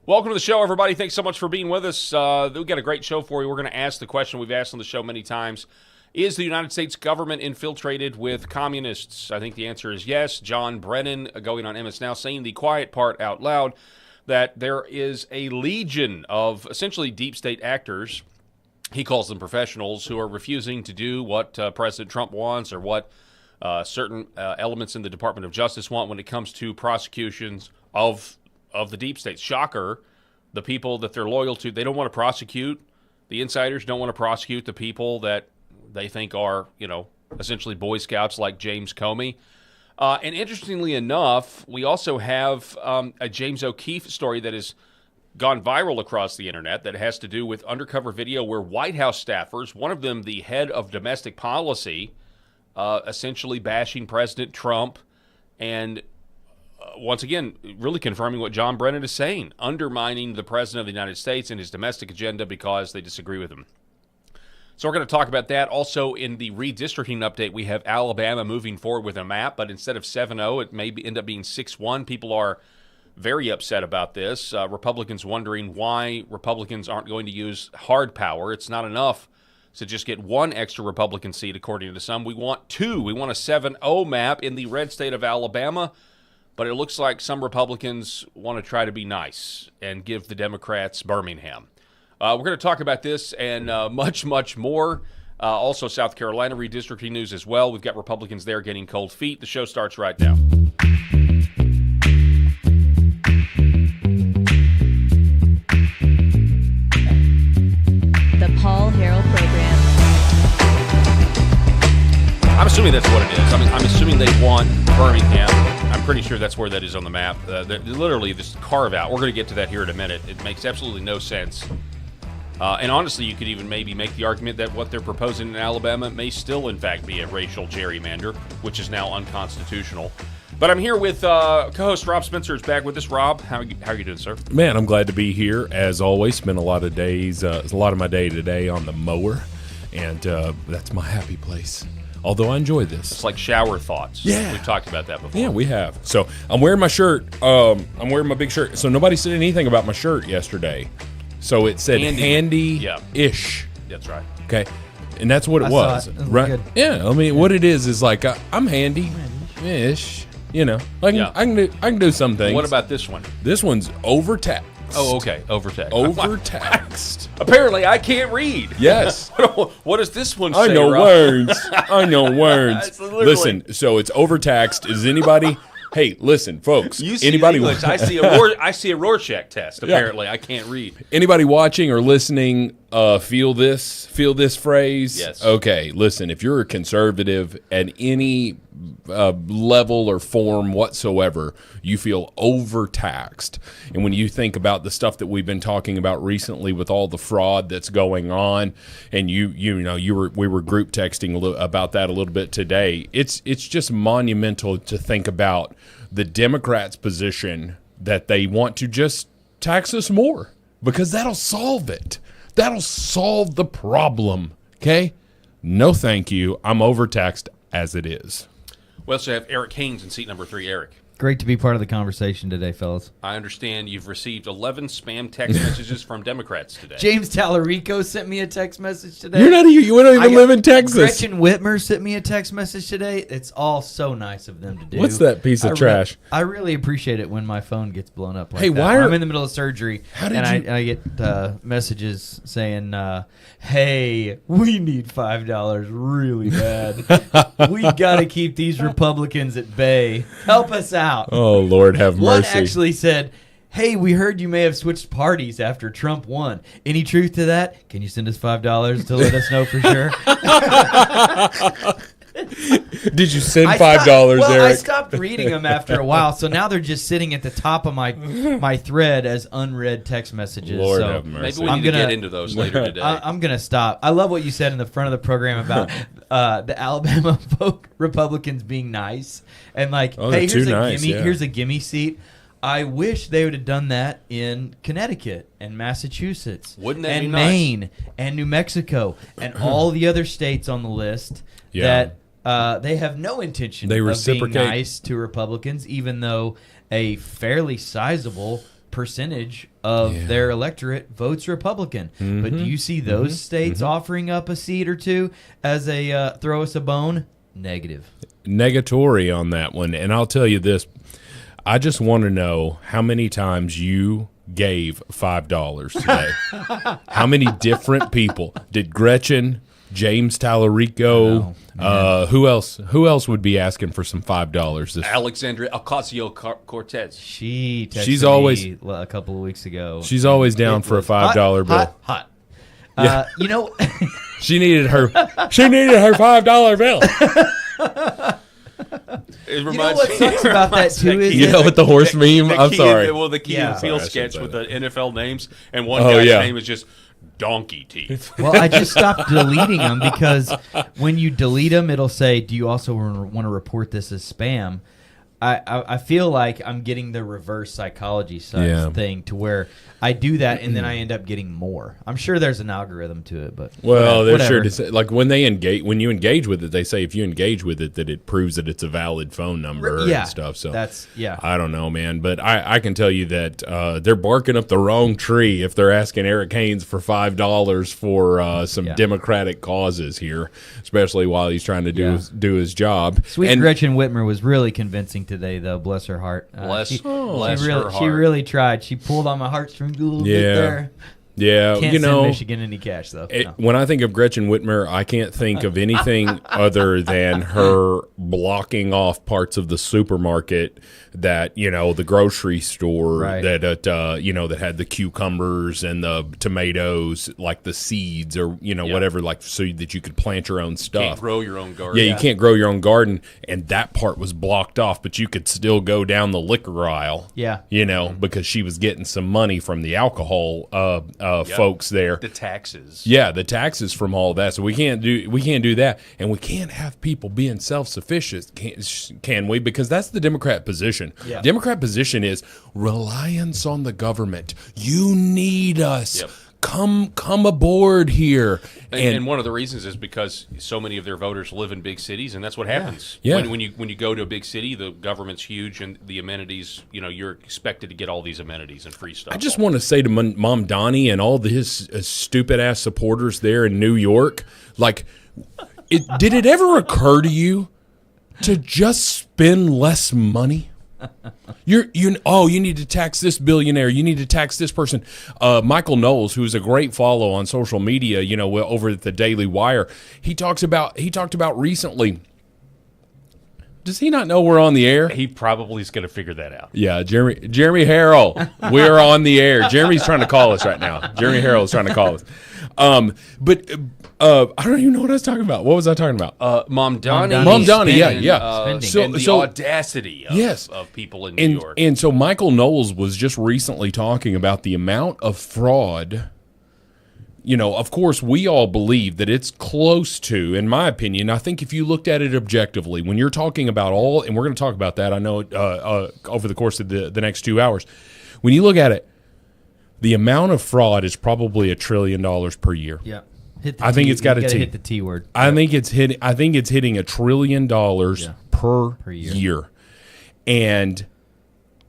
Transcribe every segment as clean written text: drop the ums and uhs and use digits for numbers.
Welcome to the show, everybody. Thanks so much for being with us. We've got a great show for you. We're going to ask the question we've asked on the show many times. Is the United States government infiltrated with communists? I think the answer is yes. John Brennan, going on MS Now, saying the quiet part out loud, that there is a legion of essentially deep state actors, he calls them professionals, who are refusing to do what President Trump wants or what certain elements in the Department of Justice want when it comes to prosecutions of the deep state. Shocker, the people that they're loyal to, they don't want to prosecute. The insiders don't want to prosecute the people that they think are, essentially Boy Scouts like James Comey. And interestingly enough, we also have a James O'Keefe story that has gone viral across the internet that has to do with undercover video where White House staffers, one of them the head of domestic policy, essentially bashing President Trump and once again, really confirming what John Brennan is saying, undermining the President of the United States and his domestic agenda because they disagree with him. So we're going to talk about that. Also, in the redistricting update, we have Alabama moving forward with a map, but instead of 7-0, it may end up being 6-1. People are very upset about this. Republicans wondering why Republicans aren't going to use hard power. It's not enough to just get one extra Republican seat, according to some. We want two. We want a 7-0 map in the red state of Alabama. But it looks like some Republicans want to try to be nice and give the Democrats Birmingham. We're going to talk about this and much, much more. Also, South Carolina redistricting news as well. We've got Republicans there getting cold feet. The show starts right now. The Paul Harrell Program. I'm assuming that's what it is. I'm assuming they want Birmingham. I'm pretty sure that's where that is on the map. Literally, this carve out. We're going to get to that here in a minute. It makes absolutely no sense. And honestly, you could even maybe make the argument that what they're proposing in Alabama may still, in fact, be a racial gerrymander, which is now unconstitutional. But I'm here with co-host Rob Spencer is back with us. Rob, how are you doing, sir? Man, I'm glad to be here. As always, spent a lot of my day today on the mower, and that's my happy place. Although I enjoy this. It's like shower thoughts. Yeah. We've talked about that before. Yeah, we have. So I'm wearing my shirt. I'm wearing my big shirt. So nobody said anything about my shirt yesterday. So it said handy-ish. Yeah. That's right. Okay. And that's what it was. It was right? good. Yeah. I mean, what it is like I'm handy-ish. I can do some things. What about this one? This one's overtaxed. Oh, okay. Overtaxed. Overtaxed. Apparently, I can't read. Yes. What does this one say, I know Rob? words. I know words. It's literally- Listen, so it's overtaxed. Is anybody? Hey, listen, folks. You see anybody? English. I see a Rorschach test. Apparently, I can't read. Anybody watching or listening? Feel this phrase? Yes. Okay. Listen, if you're a conservative at any level or form whatsoever, you feel overtaxed. And when you think about the stuff that we've been talking about recently with all the fraud that's going on, and we were group texting about that a little bit today. It's just monumental to think about the Democrats' position that they want to just tax us more because that'll solve it. That'll solve the problem. Okay? No, thank you. I'm overtaxed as it is. We also have Eric Haynes in seat number 3. Eric. Great to be part of the conversation today, fellas. I understand you've received 11 spam text messages from Democrats today. James Tallarico sent me a text message today. You're not here. You don't even live in Texas. Gretchen Whitmer sent me a text message today. It's all so nice of them to do. What's that piece of trash? I really appreciate it when my phone gets blown up like Hey, that. why Or are- I'm in the middle of surgery I get messages saying, hey, we need $5 really bad. We got to keep these Republicans at bay. Help us out. Oh, Lord have One mercy. actually said, hey, we heard you may have switched parties after Trump won. Any truth to that? Can you send us $5 to let us know for sure? Did you send $5, Well, Eric? I stopped reading them after a while, so now they're just sitting at the top of my thread as unread text messages. Lord so have mercy. Maybe we need to get into those later today. I'm going to stop. I love what you said in the front of the program about the Alabama Republicans being nice. And like, Oh, hey, they're too nice, yeah. here's a gimme seat. I wish they would have done that in Connecticut and Massachusetts. Wouldn't that and be nice? Maine and New Mexico and all the other states on the list that they have no intention They of being reciprocate. nice to Republicans, even though a fairly sizable percentage of their electorate votes Republican. But do you see those states offering up a seat or two as a throw us a bone? Negative. Negatory on that one. And I'll tell you this. I just want to know how many times you gave $5 today. How many different people? Did Gretchen, James Tallarico, who else would be asking for some $5? Alexandria Ocasio-Cortez. She texted She's always me a couple of weeks ago. She's always down for a $5 bill. Hot. Yeah. You know, She needed her $5 bill. It you know what sucks about that too is You know what the horse meme? I'm sorry. Well, the Key and Peele Sorry, I sketch shouldn't with say the NFL names, and one guy's yeah. name is just Donkey Teeth. Well, I just stopped deleting them because when you delete them, it'll say, "Do you also want to report this as spam?" I feel like I'm getting the reverse psychology thing to where I do that and then I end up getting more. I'm sure there's an algorithm to it, but Well, they're whatever. sure to say, like when you engage with it, they say if you engage with it that it proves that it's a valid phone number and stuff. So I don't know, man, but I can tell you that they're barking up the wrong tree if they're asking Eric Haynes for $5 for some Democratic causes here, especially while he's trying to do his job. Sweet Gretchen Whitmer was really convincing today, though. Bless her heart. Bless she her heart. She really tried. She pulled on my heartstrings a little bit there. Yeah, Can't send Michigan any cash, though. No. When I think of Gretchen Whitmer, I can't think of anything other than her blocking off parts of the supermarket that, the grocery store that that had the cucumbers and the tomatoes, like the seeds or, whatever, like so that you could plant your own stuff. Can't grow your own garden. Yeah, you can't grow your own garden, and that part was blocked off, but you could still go down the liquor aisle. Yeah. Because she was getting some money from the alcohol folks there. The taxes. Yeah, the taxes from all that. So we can't do that, and we can't have people being self-sufficient, can we? Because that's the Democrat position. Yeah. Democrat position is reliance on the government. You need us. Yep. Come aboard here. And one of the reasons is because so many of their voters live in big cities, and that's what happens. Yeah. When you go to a big city, the government's huge, and the amenities, you're expected to get all these amenities and free stuff. I just want to say to Mom Donnie and all his stupid-ass supporters there in New York, like, did it ever occur to you to just spend less money? You need to tax this billionaire. You need to tax this person. Michael Knowles, who's a great follow on social media, over at the Daily Wire, he talked about recently. Does he not know we're on the air? He probably is going to figure that out. Yeah, Jeremy Harrell, we're on the air. Jeremy's trying to call us right now. Jeremy Harrell is trying to call us. But I don't even know what I was talking about. What was I talking about? Mom Donnie, yeah. The audacity of people in New York. And so Michael Knowles was just recently talking about the amount of fraud. Of course, we all believe that it's close to, in my opinion, I think if you looked at it objectively, when you're talking about and we're going to talk about that, I know, over the course of the next 2 hours, when you look at it, the amount of fraud is probably $1 trillion per year. Yeah. I think it's got a T. Hit the T word. I think it's hitting $1 trillion per year. And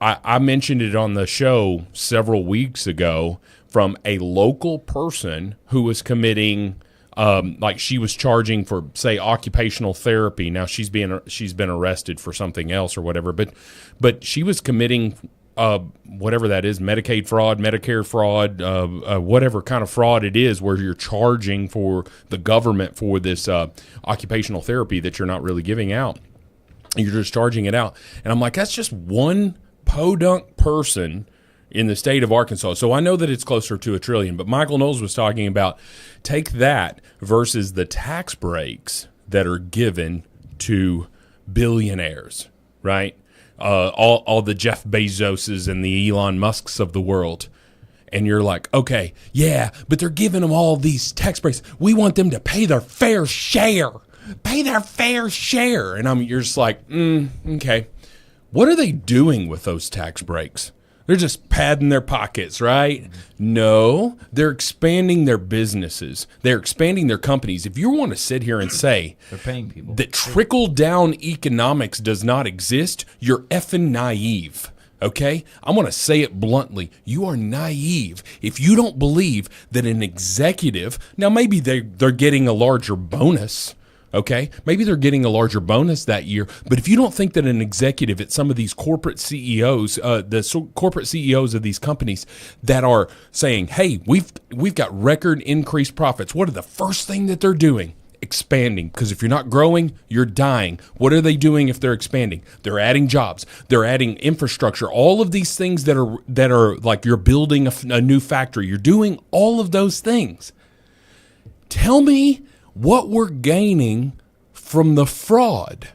I mentioned it on the show several weeks ago from a local person who was committing, like she was charging for, say, occupational therapy. Now she's been arrested for something else or whatever, but she was committing whatever that is, Medicaid fraud, Medicare fraud, whatever kind of fraud it is, where you're charging for the government for this occupational therapy that you're not really giving out. You're just charging it out. And I'm like, that's just one podunk person in the state of Arkansas. So I know that it's closer to $1 trillion, but Michael Knowles was talking about take that versus the tax breaks that are given to billionaires, right? All the Jeff Bezoses and the Elon Musks of the world. And you're like, okay, yeah, but they're giving them all these tax breaks. We want them to pay their fair share. Pay their fair share. And you're just like, okay. What are they doing with those tax breaks? They're just padding their pockets, right? No, they're expanding their businesses. They're expanding their companies. If you want to sit here and say they're paying people that trickle-down economics does not exist, you're effing naive. Okay? I'm going to say it bluntly. You are naive if you don't believe that an executive, now maybe they're getting a larger bonus, okay? Maybe they're getting a larger bonus that year, but if you don't think that an executive at some of these corporate CEOs, corporate CEOs of these companies that are saying, hey, we've got record increased profits, what are the first thing that they're doing? Expanding, because if you're not growing, you're dying. What are they doing if they're expanding? They're adding jobs. They're adding infrastructure. All of these things that are like you're building a new factory. You're doing all of those things. Tell me what we're gaining from the fraud.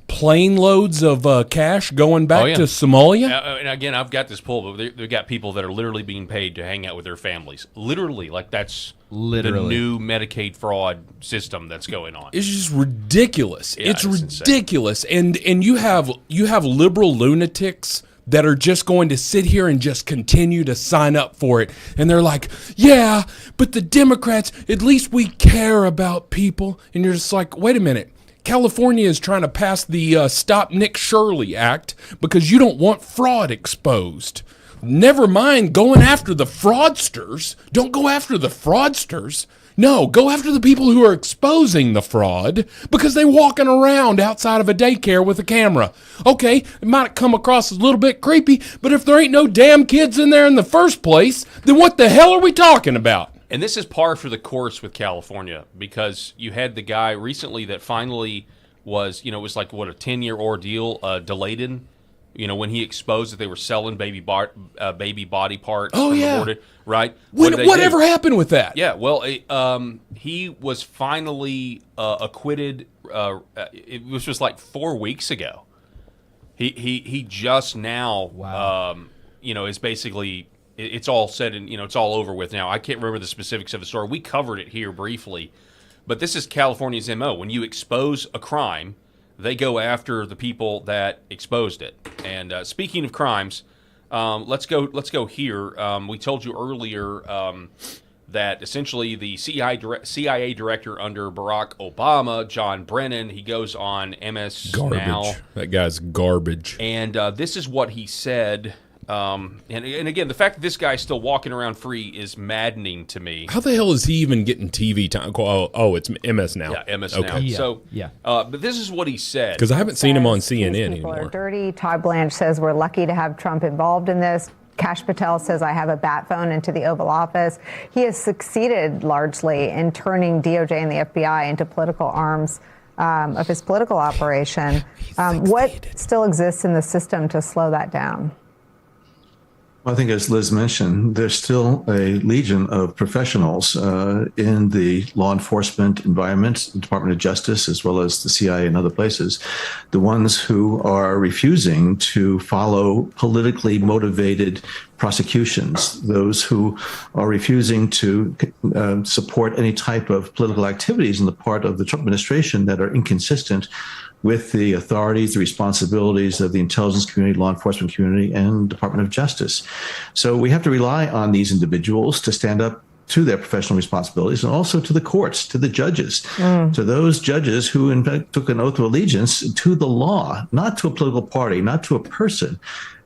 Plane loads of cash going back to Somalia? And again, I've got this pulled, but they've got people that are literally being paid to hang out with their families. Literally, like that's the new Medicaid fraud system that's going on. It's just ridiculous. Yeah, it's ridiculous. And you have liberal lunatics that are just going to sit here and just continue to sign up for it. And they're like, yeah, but the Democrats, at least we care about people. And you're just like, wait a minute. California is trying to pass the Stop Nick Shirley Act because you don't want fraud exposed. Never mind going after the fraudsters. Don't go after the fraudsters. No, go after the people who are exposing the fraud because they're walking around outside of a daycare with a camera. Okay, it might come across as a little bit creepy, but if there ain't no damn kids in there in the first place, then what the hell are we talking about? And this is par for the course with California because you had the guy recently that finally was, it was like, what, a 10-year ordeal, delayed in, when he exposed that they were selling baby body parts. Oh, yeah. Aborted, right? Whatever happened with that? Yeah, well, he was finally acquitted. It was just like 4 weeks ago. He just now, is basically... It's all said and, it's all over with now. I can't remember the specifics of the story. We covered it here briefly. But this is California's MO. When you expose a crime, they go after the people that exposed it. And speaking of crimes, let's go here. We told you earlier that essentially the CIA director under Barack Obama, John Brennan, he goes on MS garbage. Now. That guy's garbage. And this is what he said. And again, the fact that this guy's still walking around free is maddening to me. How the hell is he even getting TV time? Oh, it's MS Now. Yeah, MS Now. Yeah. So, but this is what he said. Because I haven't seen him on CNN These people anymore. Are dirty. Todd Blanche says we're lucky to have Trump involved in this. Kash Patel says I have a bat phone into the Oval Office. He has succeeded largely in turning DOJ and the FBI into political arms of his political operation. What still exists in the system to slow that down? I think, as Liz mentioned, there's still a legion of professionals in the law enforcement environment, the Department of Justice, as well as the CIA and other places, the ones who are refusing to follow politically motivated prosecutions, those who are refusing to support any type of political activities on the part of the Trump administration that are inconsistent with the authorities, the responsibilities of the intelligence community, law enforcement community, and Department of Justice. So we have to rely on these individuals to stand up to their professional responsibilities and also to the courts, to the judges, to those judges who in fact took an oath of allegiance to the law, not to a political party, not to a person.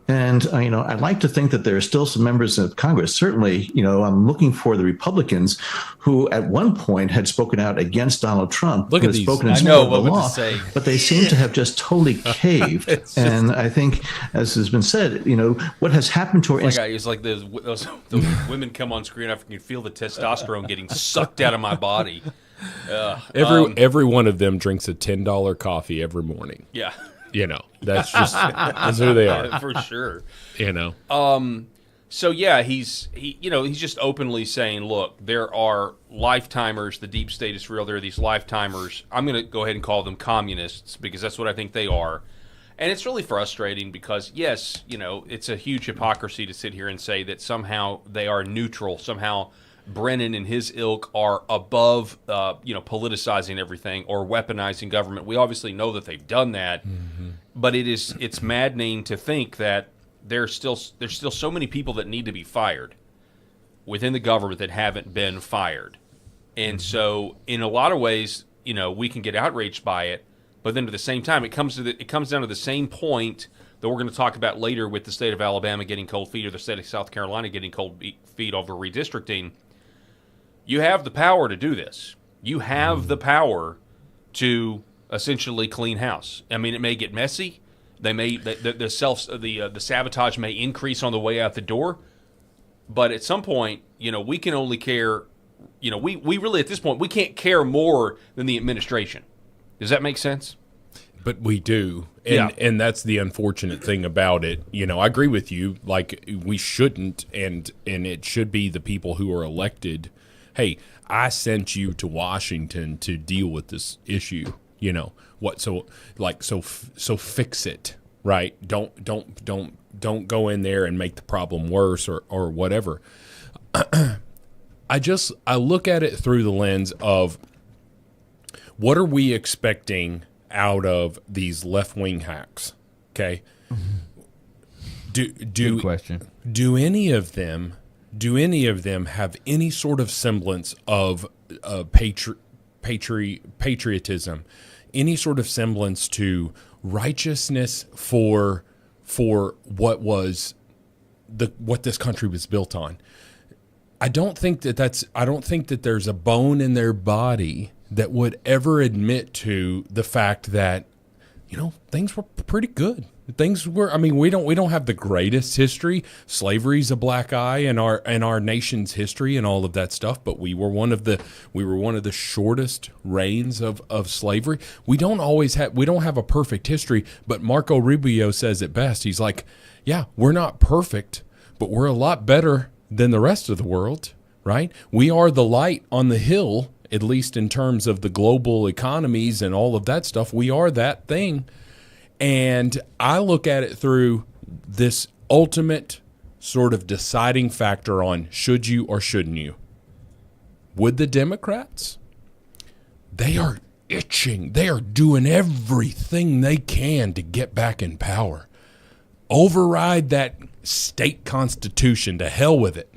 And, I'd like to think that there are still some members of Congress. Certainly, I'm looking for the Republicans who at one point had spoken out against Donald Trump. Look at these. Spoken in support of the law, but they seem to have just totally caved. And I think, as has been said, what has happened to our... It's like those women come on screen, I can feel the testosterone getting sucked out of my body. Every one of them drinks a $10 coffee every morning. Yeah. That's who they are. For sure. So yeah, he's just openly saying, look, there are lifetimers. The deep state is real. There are these lifetimers. I'm going to go ahead and call them communists because that's what I think they are. And it's really frustrating because, yes, it's a huge hypocrisy to sit here and say that somehow they are neutral. Somehow Brennan and his ilk are above, politicizing everything or weaponizing government. We obviously know that they've done that, but it's maddening to think that there's still so many people that need to be fired within the government that haven't been fired. And so, in a lot of ways, we can get outraged by it, but then at the same time, it comes down to the same point that we're going to talk about later with the state of Alabama getting cold feet or the state of South Carolina getting cold feet over redistricting, you have the power to do this. You have the power to essentially clean house. I mean, it may get messy. The sabotage may increase on the way out the door. But at some point, we can only care, we really, at this point, we can't care more than the administration. Does that make sense? But we do. Yeah. And that's the unfortunate thing about it. I agree with you. Like, we shouldn't, and it should be the people who are elected. Hey, I sent you to Washington to deal with this issue. So fix it, right? Don't go in there and make the problem worse or whatever. I look at it through the lens of, what are we expecting out of these left-wing hacks? Okay. Good question. Do any of them have any sort of semblance of patriotism, any sort of semblance to righteousness for what this country was built on? I don't think that there's a bone in their body that would ever admit to the fact that, things were pretty good. Things were, we don't have the greatest history. Slavery's a black eye in our nation's history and all of that stuff, but we were one of the shortest reigns of slavery. We don't have a perfect history, but Marco Rubio says it best. He's like, yeah, we're not perfect, but we're a lot better than the rest of the world, right? We are the light on the hill, at least in terms of the global economies and all of that stuff. We are that thing. And I look at it through this ultimate sort of deciding factor on should you or shouldn't you. With the Democrats, they are itching. They are doing everything they can to get back in power. Override that state constitution. To hell with it.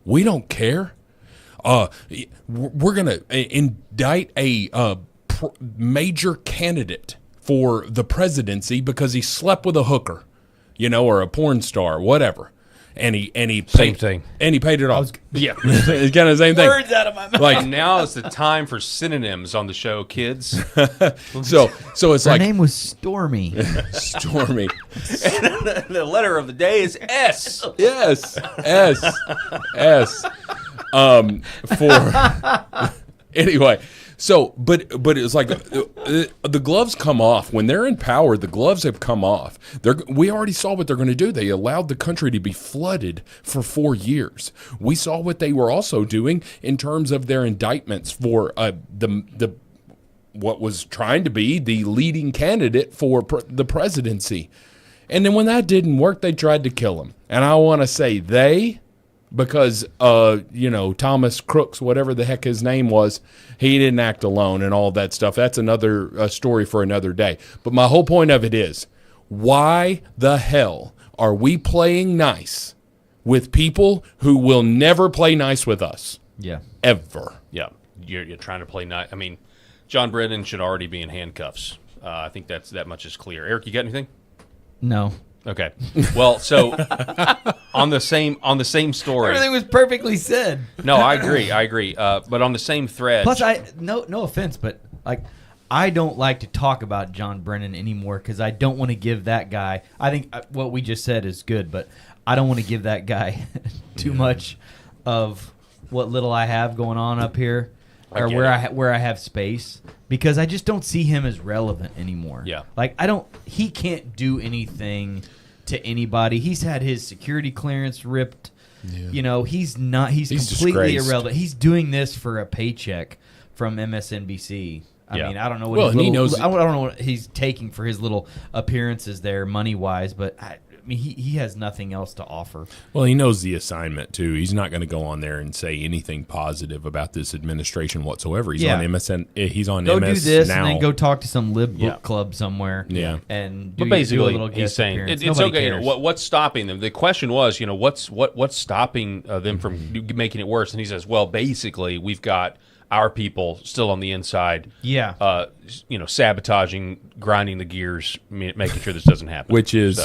We don't care. We're going to indict a major candidate for the presidency because he slept with a hooker, or a porn star, whatever. And he same thing. And he paid it off. Yeah. It's kind of the same thing. Words out of my mouth. Like, now is the time for synonyms on the show, kids. So it's Her like name was Stormy. Stormy. The letter of the day is S. Yes. S. Anyway. So, but it's like the gloves come off when they're in power. The gloves have come off. We already saw what they're going to do. They allowed the country to be flooded for 4 years. We saw what they were also doing in terms of their indictments for the what was trying to be the leading candidate for the presidency. And then when that didn't work, they tried to kill him. And I want to say they. Because, Thomas Crooks, whatever the heck his name was, he didn't act alone and all that stuff. That's another story for another day. But my whole point of it is, why the hell are we playing nice with people who will never play nice with us? Yeah. Ever. Yeah. You're trying to play nice. John Brennan should already be in handcuffs. I think that much is clear. Eric, you got anything? No. Okay. Well, so on the same story. Everything was perfectly said. No, I agree. But on the same thread. Plus, no offense, but I don't like to talk about John Brennan anymore because I don't want to give that guy. I think what we just said is good, but I don't want to give that guy too much of what little I have going on up here, or where I have space. Because I just don't see him as relevant anymore. Yeah. He can't do anything to anybody. He's had his security clearance ripped. Yeah. He's completely disgraced. irrelevant. He's doing this for a paycheck from MSNBC. I mean, I don't know what I don't know what he's taking for his little appearances there money-wise, but he has nothing else to offer. Well, he knows the assignment, too. He's not going to go on there and say anything positive about this administration whatsoever. He's on MSN. He's on go MS do this now. and then go talk to some lib book club somewhere. Yeah. And but basically, do a little he's saying appearance. it's Nobody okay. cares. What's stopping them? The question was, what's stopping them from making it worse? And he says, well, basically, we've got our people still on the inside, sabotaging, grinding the gears, making sure this doesn't happen. Which is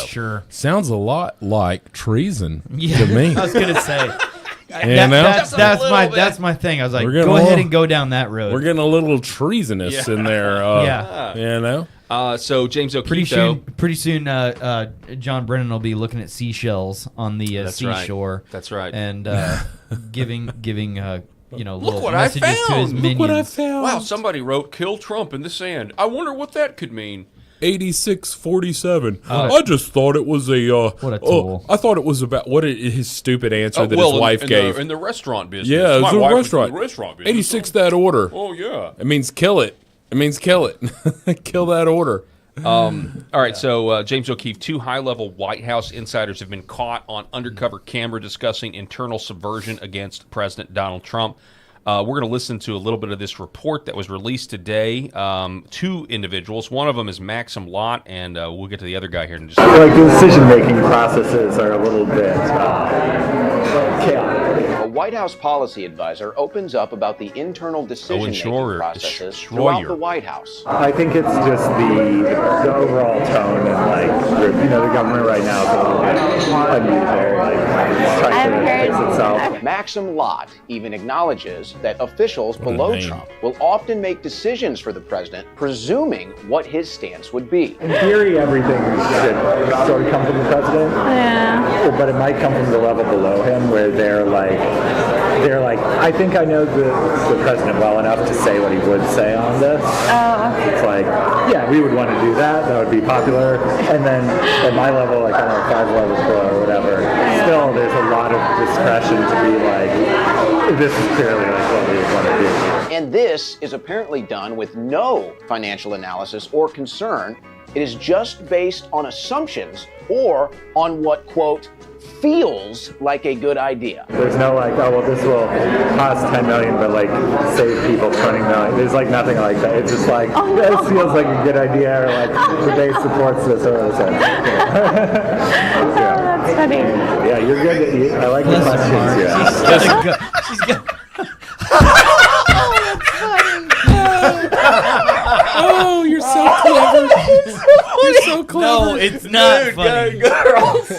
sounds a lot like treason to me. I was gonna say. That's my thing. I was like, go ahead and go down that road. We're getting a little treasonous in there. So James O'Keefe, pretty soon, John Brennan will be looking at seashells on the seashore. Right. That's right. And giving look what messages I found. to his minions. Look what I found. Wow, somebody wrote "kill Trump" in the sand. I wonder what that could mean. 8647. I just thought it was a. What a tool! I thought it was about his stupid answer that his wife gave in the restaurant business. Yeah, it was My a wife restaurant. Was in the restaurant business. 86 that order. Oh yeah. It means kill it. Kill that order. All right, so James O'Keefe, 2 high-level White House insiders have been caught on undercover camera discussing internal subversion against President Donald Trump. We're going to listen to a little bit of this report that was released today. 2 individuals. One of them is Maxim Lott, and we'll get to the other guy here in just a second. I feel like the decision-making processes are a little bit chaotic. A White House policy advisor opens up about the internal decision-making processes throughout the White House. I think it's just the overall tone and the government right now is a little bit unusual, trying to fix itself. Maxim Lott even acknowledges that officials below Trump will often make decisions for the president, presuming what his stance would be. In theory, everything should sort of come from the president. Yeah. But it might come from the level below him, where they're like, I think I know the president well enough to say what he would say on this. Oh. It's like, yeah, we would want to do that. That would be popular. And then at my level, like, I don't know, 5 levels below or whatever, still there's a lot of discretion to be like, this is clearly like what we would want to do. And this is apparently done with no financial analysis or concern. It is just based on assumptions or on what, quote, feels like a good idea. There's no like, oh, well, this will cost $10 million, but like save people $20 million. There's like nothing like that. It's just like, this feels like a good idea, or like the base supports this or this. That's funny. Yeah, you're good. I like the questions. She's got. Oh, you're so clever. You're so clever. No, it's not funny. Girls.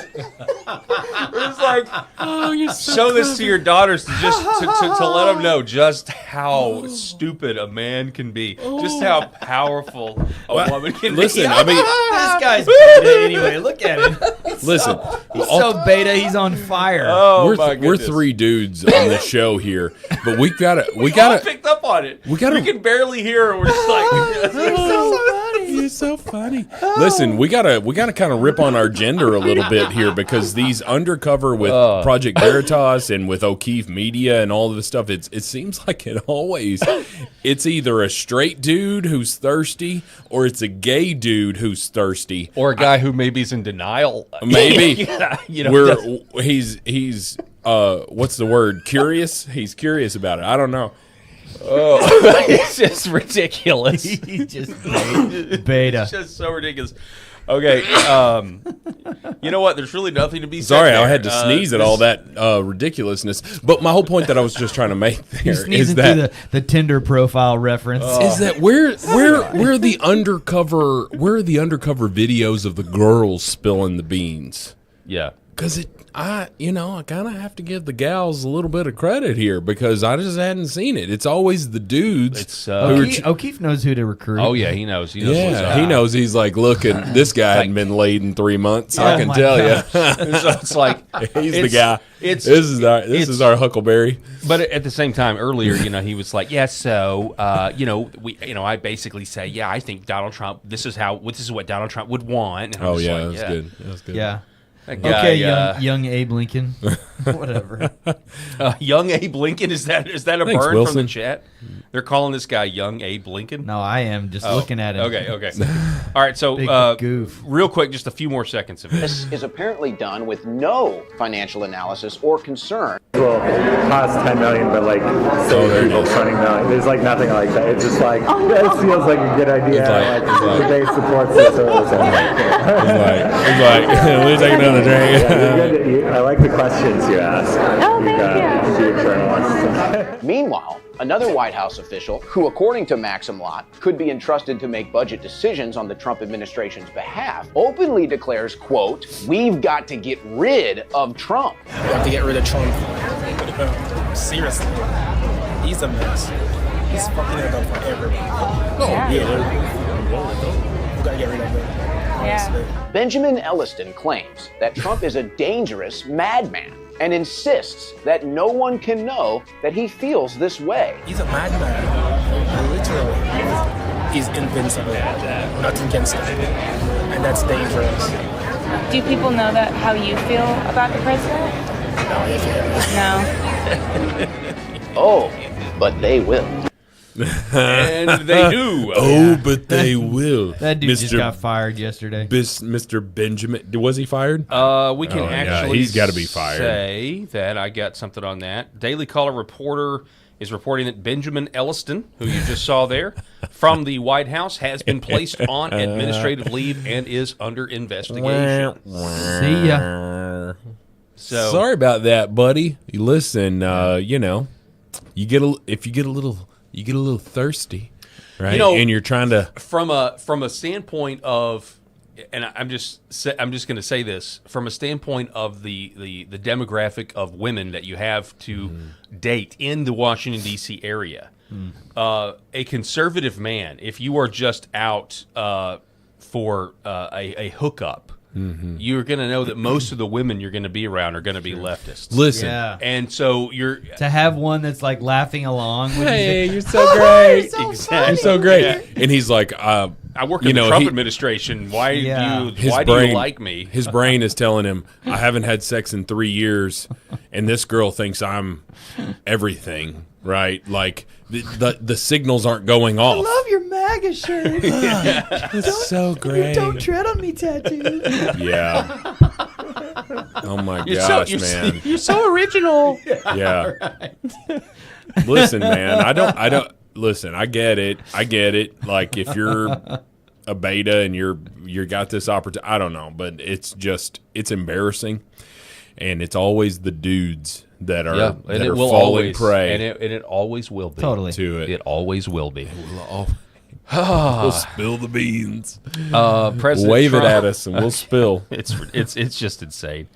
It's like, Oh, you're so show clever. this to your daughters to let them know just how stupid a man can be, just how powerful a woman can Listen, be. I mean, This guy's beta anyway. Look at him. listen. He's so beta. He's on fire. Oh, my we're goodness. 3 dudes on the show here, but we all gotta picked up on it. we gotta- You can barely hear it. We're just like, You're so funny. Listen, we gotta kind of rip on our gender a little bit here, because these undercover with Project Veritas and with O'Keefe Media and all of this stuff, it seems like it's either a straight dude who's thirsty or it's a gay dude who's thirsty, or a guy who maybe is in denial. maybe. He's he's what's the word? Curious. He's curious about it. I don't know. it's just ridiculous. He's just beta. It's just so ridiculous. Okay, you know what? There's really nothing to be said. Sorry, there. I had to sneeze at all that ridiculousness. But my whole point that I was just trying to make there You're is sneezing that through the Tinder profile reference. is that where are the undercover videos of the girls spilling the beans? Yeah. Because I kind of have to give the gals a little bit of credit here, because I just hadn't seen it. It's always the dudes. It's O'Keefe knows who to recruit. oh yeah, he knows. He knows. what's Yeah, up. he knows. He's like, look, this guy hadn't been laid in 3 months. I can my tell you. So it's like He's the guy. It's This is our Huckleberry. But at the same time, earlier, he was like, yeah, so I basically say, yeah, I think Donald Trump. This is what Donald Trump would want. And I'm Oh just yeah, like, that's good. That's good. Yeah. That guy, Okay, young Abe Lincoln. Whatever. young Abe Lincoln. Is that a Thanks, burn from Wilson. the chat? They're calling this guy young Abe Lincoln. No, I am just Oh, looking at him. Okay. All right. So, Big goof. real quick, just a few more seconds of this. This is apparently done with no financial analysis or concern. Will cost $10 million, but like save there it people is. $20 million. There's like nothing like that. It's just like, this feels like a good idea. It's like- the base supports this or this. He's like, let me take another drink. Yeah, I like the questions you ask. Oh, thank you. You journalists. Meanwhile, another White House official, who according to Maxim Lott could be entrusted to make budget decisions on the Trump administration's behalf, openly declares, quote, "We've got to get rid of Trump." We have to get rid of Trump. Seriously. He's a mess. He's fucking it up for everybody. We gotta get rid of him. Honestly. Benjamin Elliston claims that Trump is a dangerous madman and insists that no one can know that he feels this way. He's a madman. Literally. He's invincible. Nothing can stop him. And that's dangerous. Do people know that how you feel about the president? No. Oh, but they will. And they do. But they will. That dude just got fired yesterday. Mr. Benjamin, was he fired? We can actually he's got to be fired. Say that I got something on that. Daily Caller reporter is reporting that Benjamin Elliston, who you just saw there, from the White House, has been placed on administrative leave and is under investigation. See ya. So sorry about that, buddy. Listen, you know, you get a little thirsty, right? You know, and you're trying to from a standpoint of, and I'm just going to say this from a standpoint of the demographic of women that you have to date in the Washington D.C. area. A conservative man, if you are just out for a hookup. You're going to know that most of the women you're going to be around are going to be leftists. listen. Yeah. And so you're To have one that's like laughing along. With Hey, you. you're so great. Exactly. You're so great. Yeah. And he's like, I work in the Trump administration. Why do you like me? His brain is telling him, I haven't had sex in 3 years, and this girl thinks I'm everything, right? Like the signals aren't going off. I love your MAGA shirt. It's so great. Don't tread on me tattoo. Yeah. Oh my gosh, man. You're so original. Yeah. Listen, man. I don't listen, I get it. Like if you're a beta and you're got this opportunity, I don't know, but it's embarrassing. And it's always the dudes that are falling prey. And it always will be. Totally. To it. It always will be. We'll spill the beans. President Wave Trump, it at us and we'll spill. It's just insane.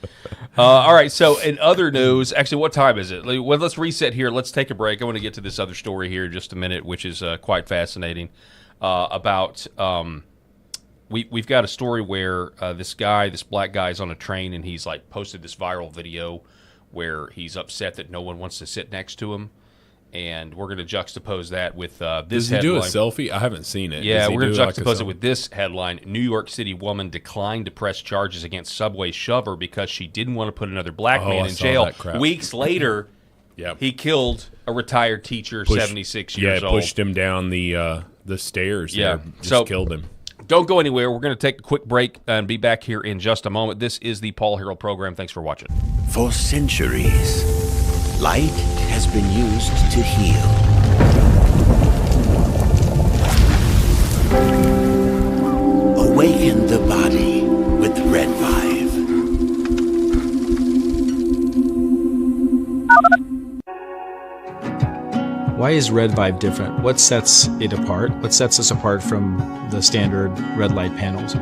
All right. So in other news, actually, what time is it? Well, let's reset here. Let's take a break. I want to get to this other story here in just a minute, which is quite fascinating. About we've got a story where this black guy is on a train and he's like posted this viral video where he's upset that no one wants to sit next to him. And we're going to juxtapose that with this Does he headline. do a selfie? I haven't seen it. Yeah, Does he we're going to do like a juxtapose it selfie? with this headline. New York City woman declined to press charges against subway shover because she didn't want to put another black man I in saw jail. that crap. Weeks later, Yep. he killed a retired teacher, 76 years old. pushed him down the stairs. Yeah. there. Just So- killed him. Don't go anywhere. We're going to take a quick break and be back here in just a moment. This is the Paul Harrell Program. Thanks for watching. For centuries, light has been used to heal. Awaken the body with Red 5. Why is Red Vibe different? What sets it apart? What sets us apart from the standard red light panels?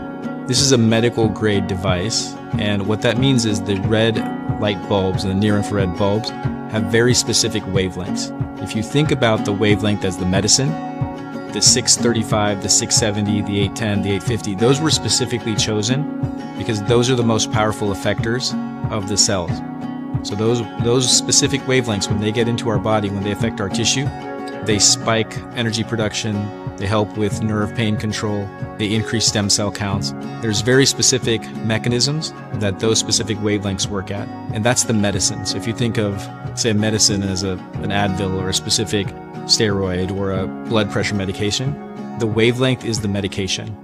This is a medical grade device, and what that means is the red light bulbs and the near infrared bulbs have very specific wavelengths. If you think about the wavelength as the medicine, the 635, the 670, the 810, the 850, those were specifically chosen because those are the most powerful effectors of the cells. So those specific wavelengths, when they get into our body, when they affect our tissue, they spike energy production, they help with nerve pain control, they increase stem cell counts. There's very specific mechanisms that those specific wavelengths work at, and that's the medicine. So if you think of, say, medicine as an Advil or a specific steroid or a blood pressure medication, the wavelength is the medication.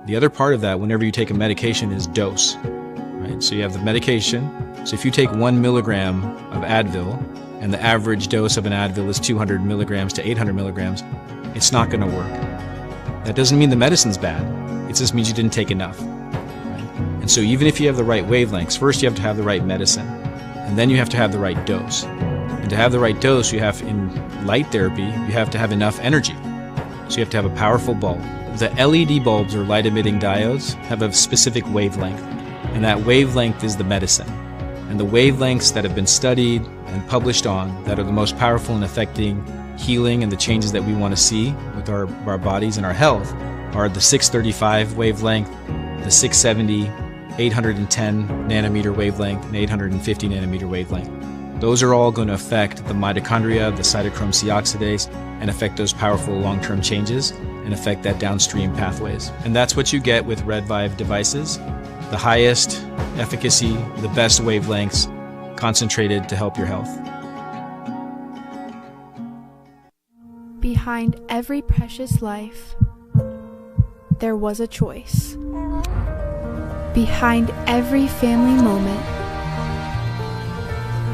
The other part of that, whenever you take a medication, is dose. Right? So you have the medication. So if you take 1 milligram of Advil, and the average dose of an Advil is 200 milligrams to 800 milligrams, it's not going to work. That doesn't mean the medicine's bad. It just means you didn't take enough. Right? And so even if you have the right wavelengths, first you have to have the right medicine, and then you have to have the right dose. And to have the right dose, in light therapy, you have to have enough energy. So you have to have a powerful bulb. The LED bulbs, or light-emitting diodes, have a specific wavelength, and that wavelength is the medicine. And the wavelengths that have been studied and published on that are the most powerful in affecting healing and the changes that we want to see with our bodies and our health are the 635 wavelength, the 670, 810 nanometer wavelength, and 850 nanometer wavelength. Those are all going to affect the mitochondria, the cytochrome C oxidase, and affect those powerful long-term changes and affect that downstream pathways. And that's what you get with Red Vive devices. The highest efficacy, the best wavelengths, concentrated to help your health. Behind every precious life, there was a choice. Behind every family moment,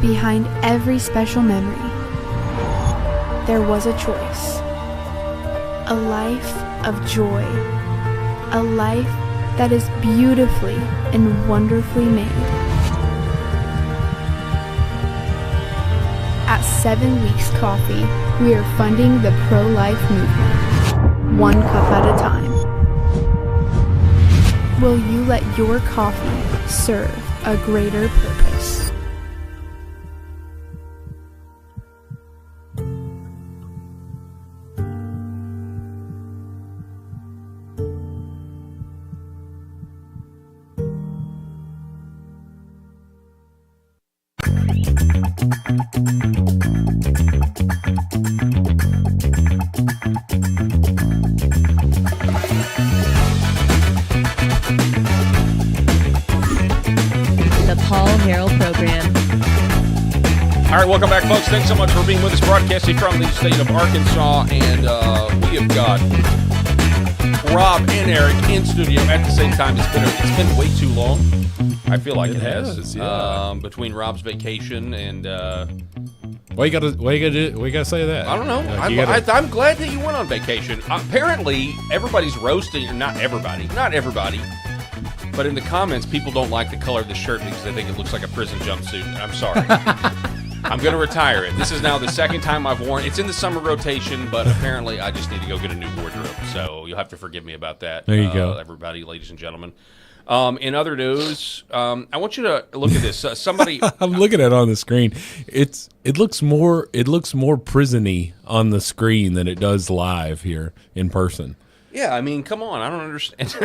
behind every special memory, there was a choice. A life of joy. A life that is beautifully and wonderfully made. At 7 Weeks Coffee, we are funding the pro-life movement, one cup at a time. Will you let your coffee serve a greater purpose? Harrell program. All right, welcome back, folks. Thanks so much for being with us, broadcasting from the state of Arkansas. And we have got Rob and Eric in studio at the same time. It's been way too long. I feel like it has. Yeah. Between Rob's vacation and why you gotta say that? I don't know. I'm glad that you went on vacation. Apparently, everybody's roasting. Not everybody. But in the comments, people don't like the color of the shirt because they think it looks like a prison jumpsuit. I'm sorry. I'm going to retire it. This is now the second time I've worn it. It's in the summer rotation, but apparently I just need to go get a new wardrobe. So you'll have to forgive me about that. There you go. Everybody, ladies and gentlemen. In other news, I want you to look at this. Somebody, I'm looking at it on the screen. It looks more prison-y on the screen than it does live here in person. Yeah, I mean, come on. I don't understand.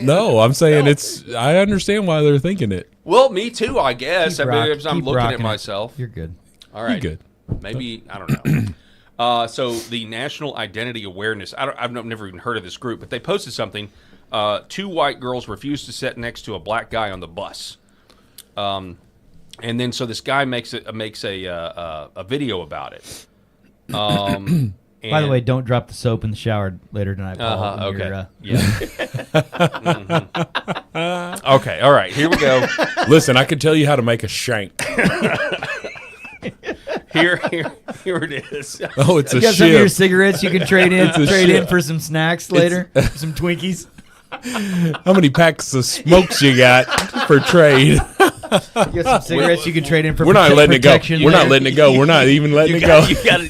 No, I'm saying I understand why they're thinking it. Well, me too, I guess. I'm looking at myself. You're good. All right. You're good. Maybe, I don't know. So the National Identity Awareness, I've never even heard of this group, but they posted something. 2 white girls refused to sit next to a black guy on the bus. And then so this guy makes a video about it. By the way, don't drop the soap in the shower later tonight. Paul, okay. Mm-hmm. Okay. All right. Here we go. Listen, I can tell you how to make a shank. Here it is. Oh, it's you a got ship. Some of your cigarettes you can trade in for some snacks later, some Twinkies. How many packs of smokes you got for trade? You got some cigarettes you can trade in for We're not letting it go. protection We're later. not letting it go. We're not even letting it go.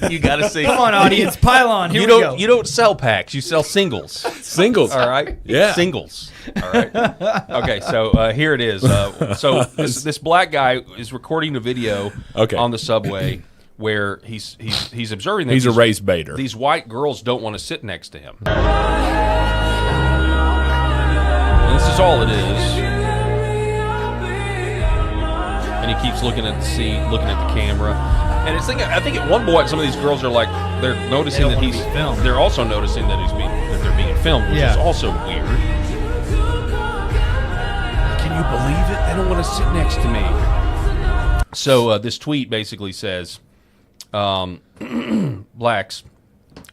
You got to see. Come on, audience, pile on. Here we go. You don't sell packs. You sell singles. Singles. All right. Yeah. Singles. All right. Okay. So here it is. So this black guy is recording a video on the subway where he's observing that he's a race baiter. These white girls don't want to sit next to him. And this is all it is. And he keeps looking at the seat, looking at the camera. And I think at one point some of these girls are like, they're noticing that he's filmed. They're also noticing that they're being filmed, which is also weird. Can you believe it? They don't want to sit next to me. So this tweet basically says, blacks,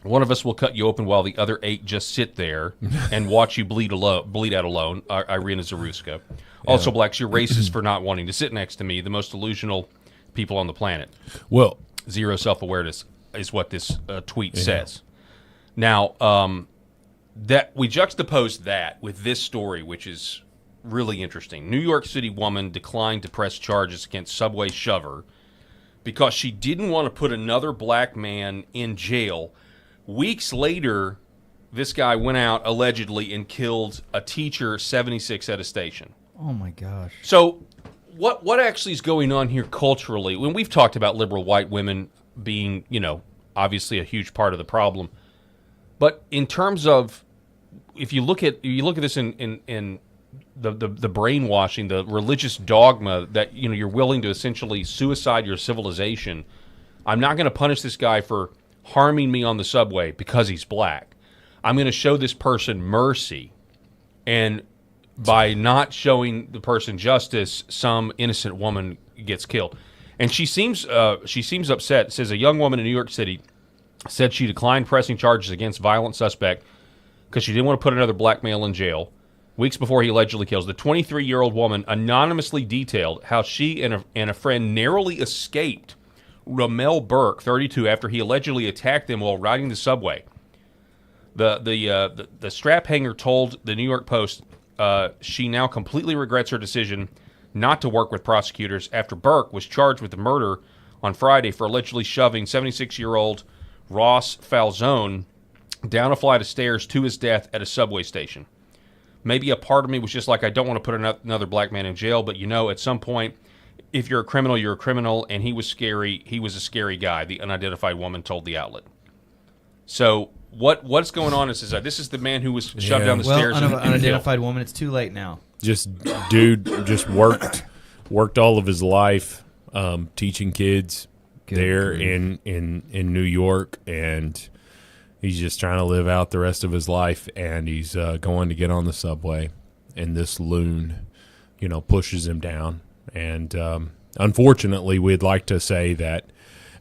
one of us will cut you open while the other 8 just sit there and watch you bleed out alone. Irina Zaruska. Also, blacks, you're racist for not wanting to sit next to me, the most delusional people on the planet. Well, zero self-awareness is what this tweet says. Now, that we juxtapose that with this story, which is really interesting. New York City woman declined to press charges against subway shover because she didn't want to put another black man in jail. Weeks later, this guy went out allegedly and killed a teacher 76 at a station. Oh my gosh. So what actually is going on here culturally? When we've talked about liberal white women being, obviously a huge part of the problem, but in terms of if you look at this in the brainwashing, the religious dogma that you're willing to essentially suicide your civilization. I'm not going to punish this guy for harming me on the subway because he's black. I'm going to show this person mercy, and by not showing the person justice, some innocent woman gets killed. And she seems upset. It says a young woman in New York City said she declined pressing charges against violent suspect because she didn't want to put another black male in jail. Weeks before he allegedly kills, the 23-year-old woman anonymously detailed how she and a friend narrowly escaped Ramel Burke, 32, after he allegedly attacked them while riding the subway. The strap hanger told the New York Post she now completely regrets her decision not to work with prosecutors after Burke was charged with the murder on Friday for allegedly shoving 76-year-old Ross Falzone down a flight of stairs to his death at a subway station. Maybe a part of me was just like, I don't want to put another black man in jail, but at some point, if you're a criminal, you're a criminal, and he was scary. He was a scary guy, the unidentified woman told the outlet. So what's going on is this is the man who was shoved down the stairs. Unidentified woman, it's too late now. Dude worked all of his life teaching kids there in New York, and he's just trying to live out the rest of his life, and he's going to get on the subway, and this loon, pushes him down. And unfortunately, we'd like to say that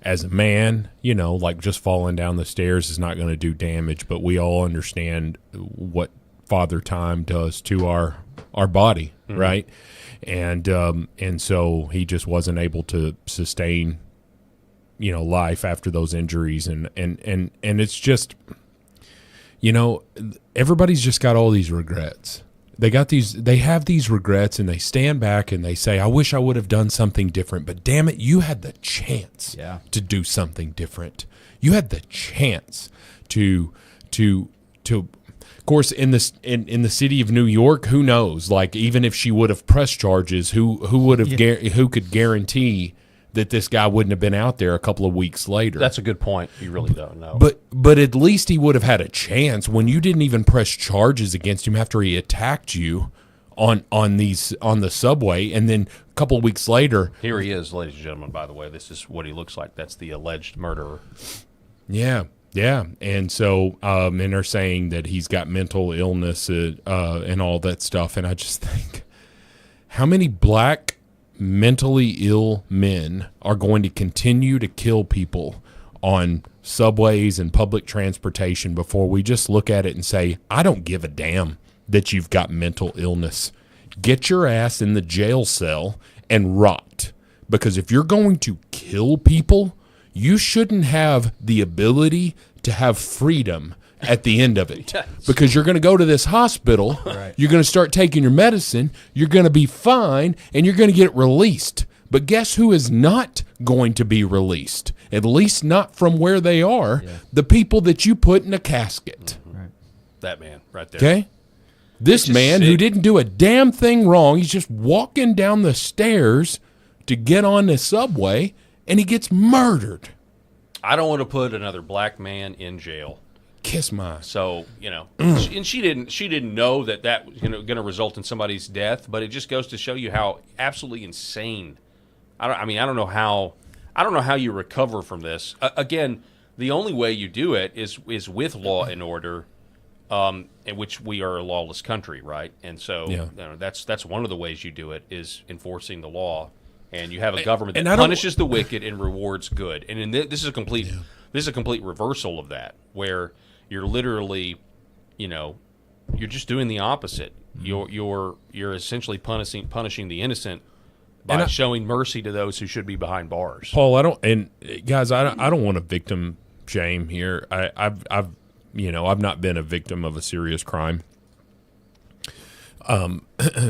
as a man, just falling down the stairs is not going to do damage, but we all understand what Father Time does to our body, right? And so he just wasn't able to sustain life after those injuries, and it's just, everybody's just got all these regrets. They have these regrets, and they stand back and they say, I wish I would have done something different, but damn it, you had the chance to do something different. You had the chance to of course, in the city of New York, who knows? Like, even if she would have pressed charges, who could guarantee that this guy wouldn't have been out there a couple of weeks later? That's a good point. You really don't know. But at least he would have had a chance when you didn't even press charges against him after he attacked you on the subway, and then a couple of weeks later, here he is, ladies and gentlemen. By the way, this is what he looks like. That's the alleged murderer. Yeah. And so, and they're saying that he's got mental illness and all that stuff. And I just think, how many black mentally ill men are going to continue to kill people on subways and public transportation before we just look at it and say, I don't give a damn that you've got mental illness. Get your ass in the jail cell and rot. Because if you're going to kill people, you shouldn't have the ability to have freedom at the end of it. Yes. Because you're going to go to this hospital, right. You're going to start taking your medicine, you're going to be fine, and you're going to get released. But guess who is not going to be released? At least not from where they are. Yeah. The people that you put in a casket. Mm-hmm. Right. That man right there. Okay? This man who didn't do a damn thing wrong, he's just walking down the stairs to get on the subway, and he gets murdered. I don't want to put another black man in jail. Kiss my. So, and she didn't know that was going to result in somebody's death, but it just goes to show you how absolutely insane. I don't know how you recover from this. Again, the only way you do it is with law and order, in which we are a lawless country, right? And so that's one of the ways you do it is enforcing the law. And you have a government that punishes the wicked and rewards good. And this is a complete reversal of that, where you're literally, you're just doing the opposite. You're essentially punishing the innocent by showing mercy to those who should be behind bars. Paul, I don't want to victim shame here. I've not been a victim of a serious crime.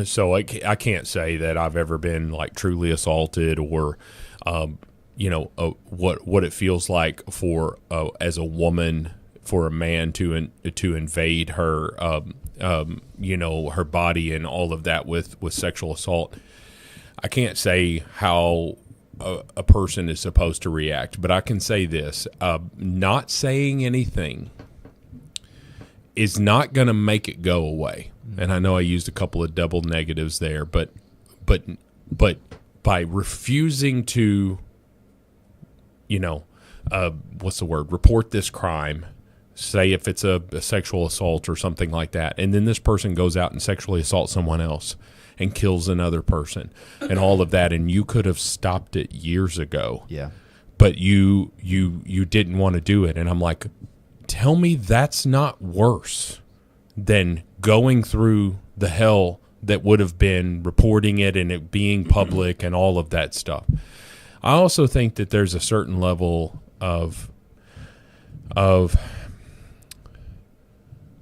So I can't say that I've ever been like truly assaulted or, what it feels like for as a woman for a man to invade her, her body and all of that with sexual assault. I can't say how a person is supposed to react, but I can say this: not saying anything is not going to make it go away. And I know I used a couple of double negatives there, but by refusing to, report this crime, say if it's a sexual assault or something like that, and then this person goes out and sexually assaults someone else and kills another person and all of that, and you could have stopped it years ago. Yeah. But you didn't want to do it. And I'm like, tell me that's not worse than going through the hell that would have been reporting it and it being public and all of that stuff. I also think that there's a certain level of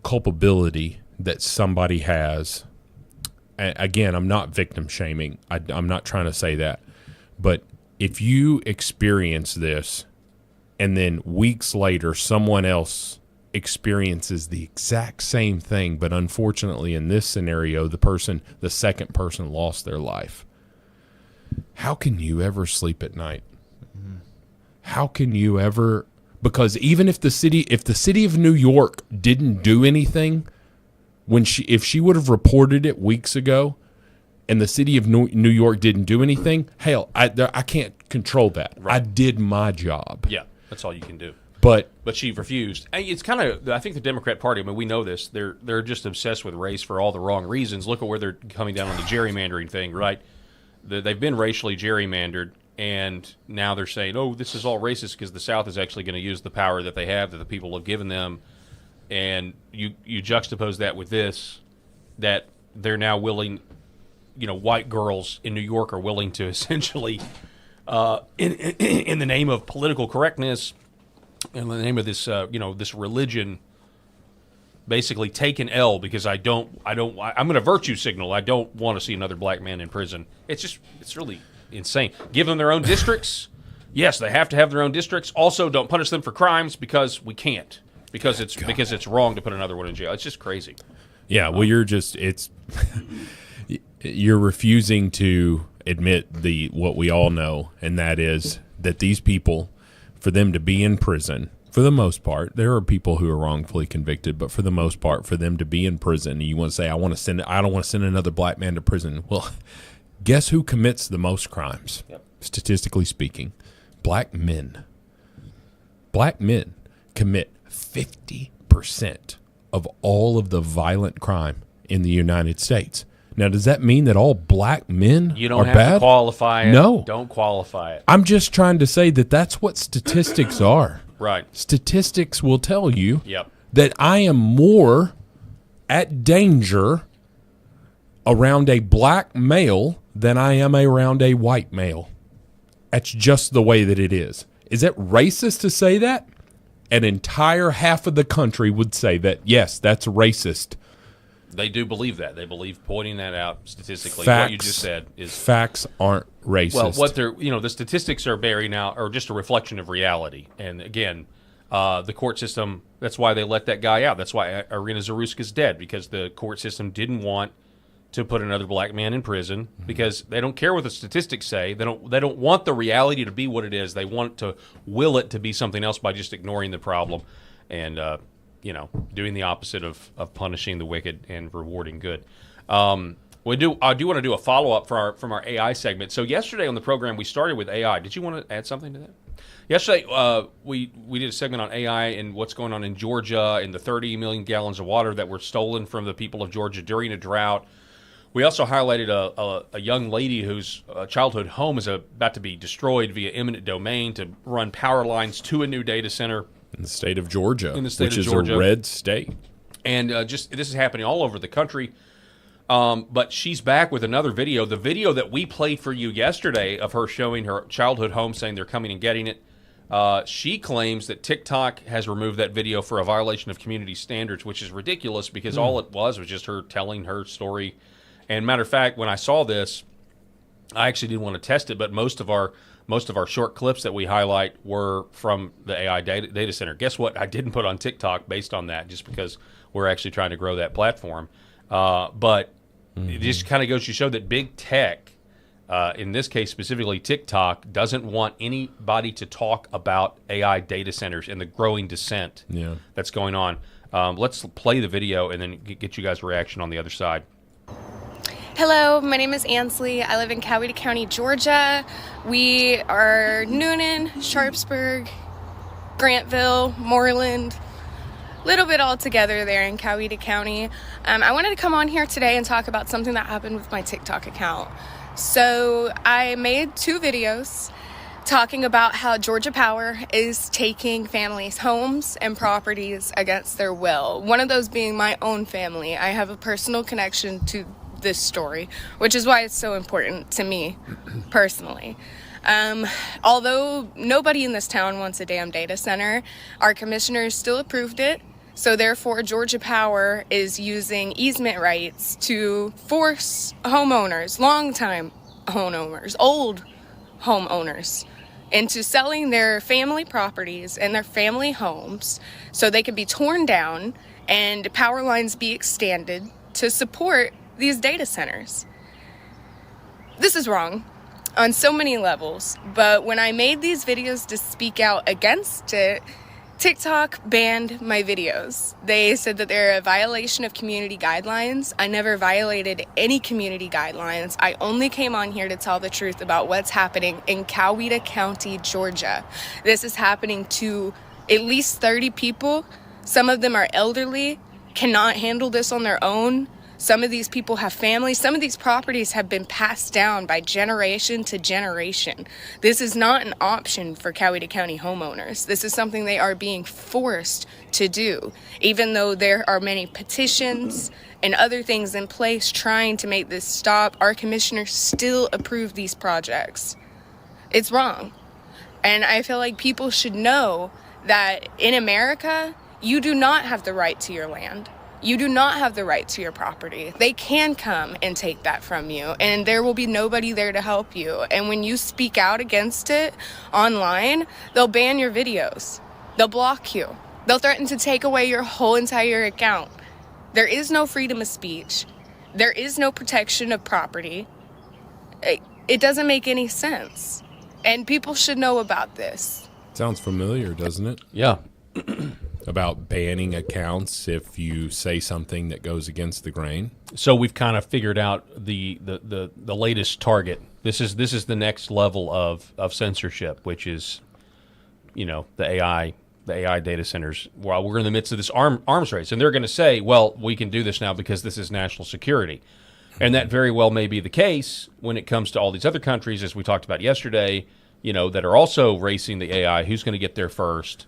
culpability that somebody has. Again, I'm not victim shaming. I'm not trying to say that. But if you experience this and then weeks later someone else experiences the exact same thing, but unfortunately in this scenario the second person lost their life, how can you ever sleep at night? How can you ever? Because even if the city of New York didn't do anything, if she would have reported it weeks ago and the city of New York didn't do anything, hell, I can't control that. Right. I did my job. Yeah, that's all you can do. But she refused. It's kind of, I think the Democrat Party, I mean, we know this, they're just obsessed with race for all the wrong reasons. Look at where they're coming down on the gerrymandering thing, right? They've been racially gerrymandered, and now they're saying, oh, this is all racist because the South is actually going to use the power that they have, that the people have given them. And you juxtapose that with this, that they're now willing, white girls in New York are willing to essentially, in the name of political correctness, in the name of this, this religion, basically take an L because I'm going to virtue signal. I don't want to see another black man in prison. It's really insane. Give them their own districts. Yes, they have to have their own districts. Also, don't punish them for crimes because we can't. Because it's wrong to put another one in jail. It's just crazy. Yeah, well, you're refusing to admit what we all know, and that is that these people, for them to be in prison, for the most part, there are people who are wrongfully convicted, but for the most part, for them to be in prison, and you want to say, I don't want to send another black man to prison. Well, guess who commits the most crimes? Yep. Statistically speaking, black men. Black men commit 50% of all of the violent crime in the United States. Now, does that mean that all black men you don't are have bad? To qualify it. No. Don't qualify it. I'm just trying to say that that's what statistics are. Right. Statistics will tell you Yep. that I am more at danger around a black male than I am around a white male. That's just the way that it is. Is it racist to say that? An entire half of the country would say that, yes, that's racist. They do believe that. They believe pointing that out statistically. Facts, what you just said is facts aren't racist. Well, what they're the statistics are just a reflection of reality. And again, the court system. That's why they let that guy out. That's why Irina Zaruska's dead, because the court system didn't want to put another black man in prison because they don't care what the statistics say. They don't want the reality to be what it is. They want to will it to be something else by just ignoring the problem and doing the opposite of punishing the wicked and rewarding good. I do want to do a follow-up from our AI segment. So yesterday on the program we started with AI. Did you want to add something to that? Yesterday we did a segment on AI and what's going on in Georgia and the 30 million gallons of water that were stolen from the people of Georgia during a drought. We also highlighted a young lady whose childhood home is about to be destroyed via eminent domain to run power lines to a new data center. In the state of Georgia, which is a red state. And this is happening all over the country. But she's back with another video. The video that we played for you yesterday of her showing her childhood home, saying they're coming and getting it. She claims that TikTok has removed that video for a violation of community standards, which is ridiculous because all it was just her telling her story. And matter of fact, when I saw this, I actually didn't want to test it, but most of our short clips that we highlight were from the AI data center. Guess what? I didn't put on TikTok based on that, just because we're actually trying to grow that platform. But it just kind of goes to show that big tech, in this case specifically TikTok, doesn't want anybody to talk about AI data centers and the growing dissent that's going on. Let's play the video and then get you guys' reaction on the other side. Hello, my name is Ansley. I live in Coweta County, Georgia. We are Noonan, Sharpsburg, Grantville, Moreland, little bit all together there in Coweta County. I wanted to come on here today and talk about something that happened with my TikTok account. So I made 2 videos talking about how Georgia Power is taking families' homes and properties against their will. One of those being my own family. I have a personal connection to this story, which is why it's so important to me personally. Although nobody in this town wants a damn data center, our commissioners still approved it. So therefore, Georgia Power is using easement rights to force homeowners, longtime homeowners, old homeowners, into selling their family properties and their family homes so they can be torn down and power lines be extended to support these data centers. This is wrong on so many levels, but when I made these videos to speak out against it, TikTok banned my videos. They said that they're a violation of community guidelines. I never violated any community guidelines. I only came on here to tell the truth about what's happening in Coweta County, Georgia. This is happening to at least 30 people. Some of them are elderly, cannot handle this on their own. Some of these people have families. Some of these properties have been passed down by generation to generation. This is not an option for Coweta County homeowners. This is something they are being forced to do, even though there are many petitions and other things in place trying to make this stop. Our commissioners still approve these projects. It's wrong. And I feel like people should know that in America, you do not have the right to your land. You do not have the right to your property. They can come and take that from you, and there will be nobody there to help you. And when you speak out against it online, they'll ban your videos. They'll block you. They'll threaten to take away your whole entire account. There is no freedom of speech. There is no protection of property. It doesn't make any sense. And people should know about this. Sounds familiar, doesn't it? Yeah. About banning accounts if you say something that goes against the grain. So we've kind of figured out the latest target. This is the next level of censorship, which is, the AI data centers. While we're in the midst of this arms race, and they're going to say, well, we can do this now because this is national security. And that very well may be the case when it comes to all these other countries, as we talked about yesterday, that are also racing the AI. Who's going to get there first?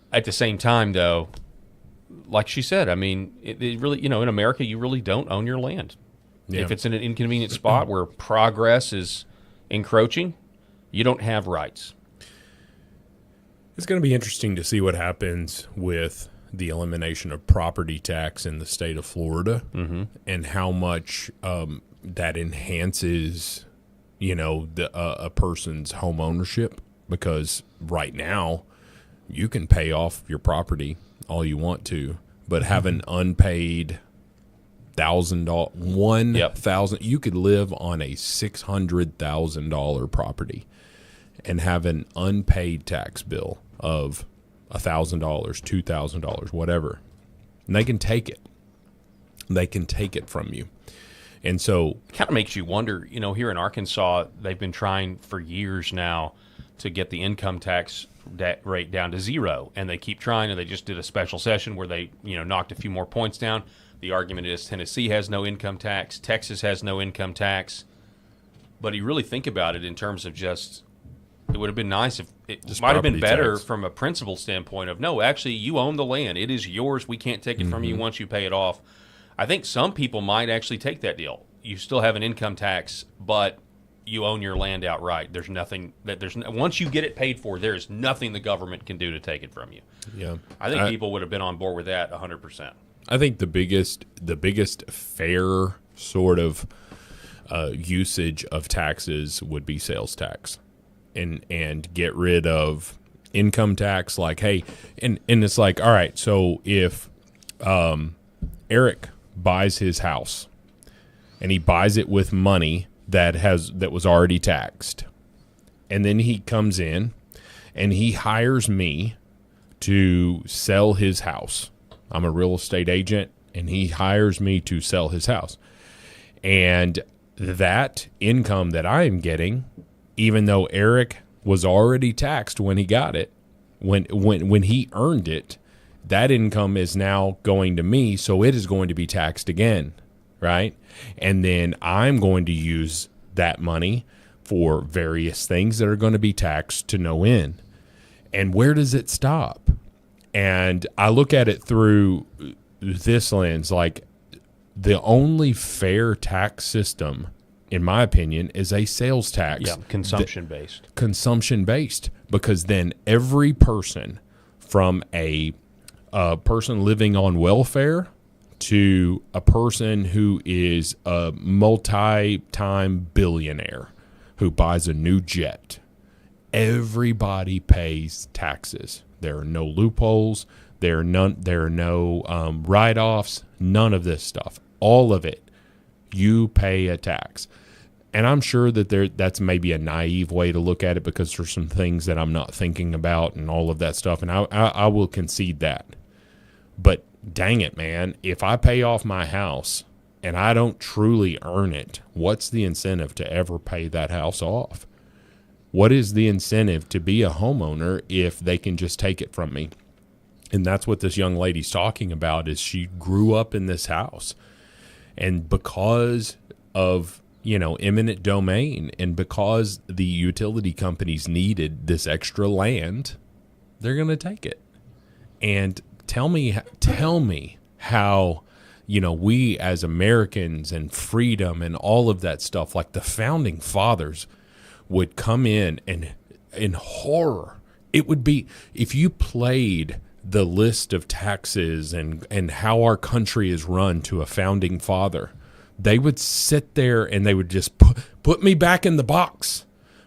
At the same time, though, like she said, I mean, it really, in America, you really don't own your land. Yeah. If it's in an inconvenient spot where progress is encroaching, you don't have rights. It's going to be interesting to see what happens with the elimination of property tax in the state of Florida and how much that enhances, a person's home ownership, because right now, you can pay off your property all you want to, but have an unpaid $1,000, you could live on a $600,000 property and have an unpaid tax bill of $1,000, $2,000, whatever. And they can take it. They can take it from you. And so it kind of makes you wonder, here in Arkansas, they've been trying for years now to get the income tax rate down to 0, and they keep trying, and they just did a special session where they knocked a few more points down. The argument is Tennessee has no income tax, Texas has no income tax, but you really think about it in terms of just, it would have been nice if it might have been better tax from a principle standpoint of, no, actually you own the land, it is yours, we can't take it from you once you pay it off. I think some people might actually take that deal. You still have an income tax, but you own your land outright. There's nothing once you get it paid for, there is nothing the government can do to take it from you. Yeah, I think people would have been on board with that 100%. I think the biggest fair sort of usage of taxes would be sales tax, and get rid of income tax. Like, hey, and it's like, all right, so if Eric buys his house and he buys it with money that was already taxed, and then he comes in and he hires me to sell his house. I'm a real estate agent, and he hires me to sell his house. And that income that I am getting, even though Eric was already taxed when he got it, when he earned it, that income is now going to me, so it is going to be taxed again, right? And then I'm going to use that money for various things that are going to be taxed to no end. And where does it stop? And I look at it through this lens, like the only fair tax system, in my opinion, is a sales tax. Yeah, consumption-based. Consumption-based, because then every person, from a person living on welfare to a person who is a multi-time billionaire who buys a new jet, everybody pays taxes. There are no loopholes. There are no write-offs. None of this stuff. All of it, you pay a tax. And I'm sure that that's maybe a naive way to look at it, because there's some things that I'm not thinking about and all of that stuff. And I will concede that. But dang it, man, if I pay off my house and I don't truly earn it, what's the incentive to ever pay that house off? What is the incentive to be a homeowner if they can just take it from me? And that's what this young lady's talking about, is she grew up in this house. And because of, eminent domain, and because the utility companies needed this extra land, they're going to take it. And tell me how, we as Americans and freedom and all of that stuff, like the founding fathers would come in and in horror. It would be, if you played the list of taxes and how our country is run to a founding father, they would sit there and they would just put me back in the box.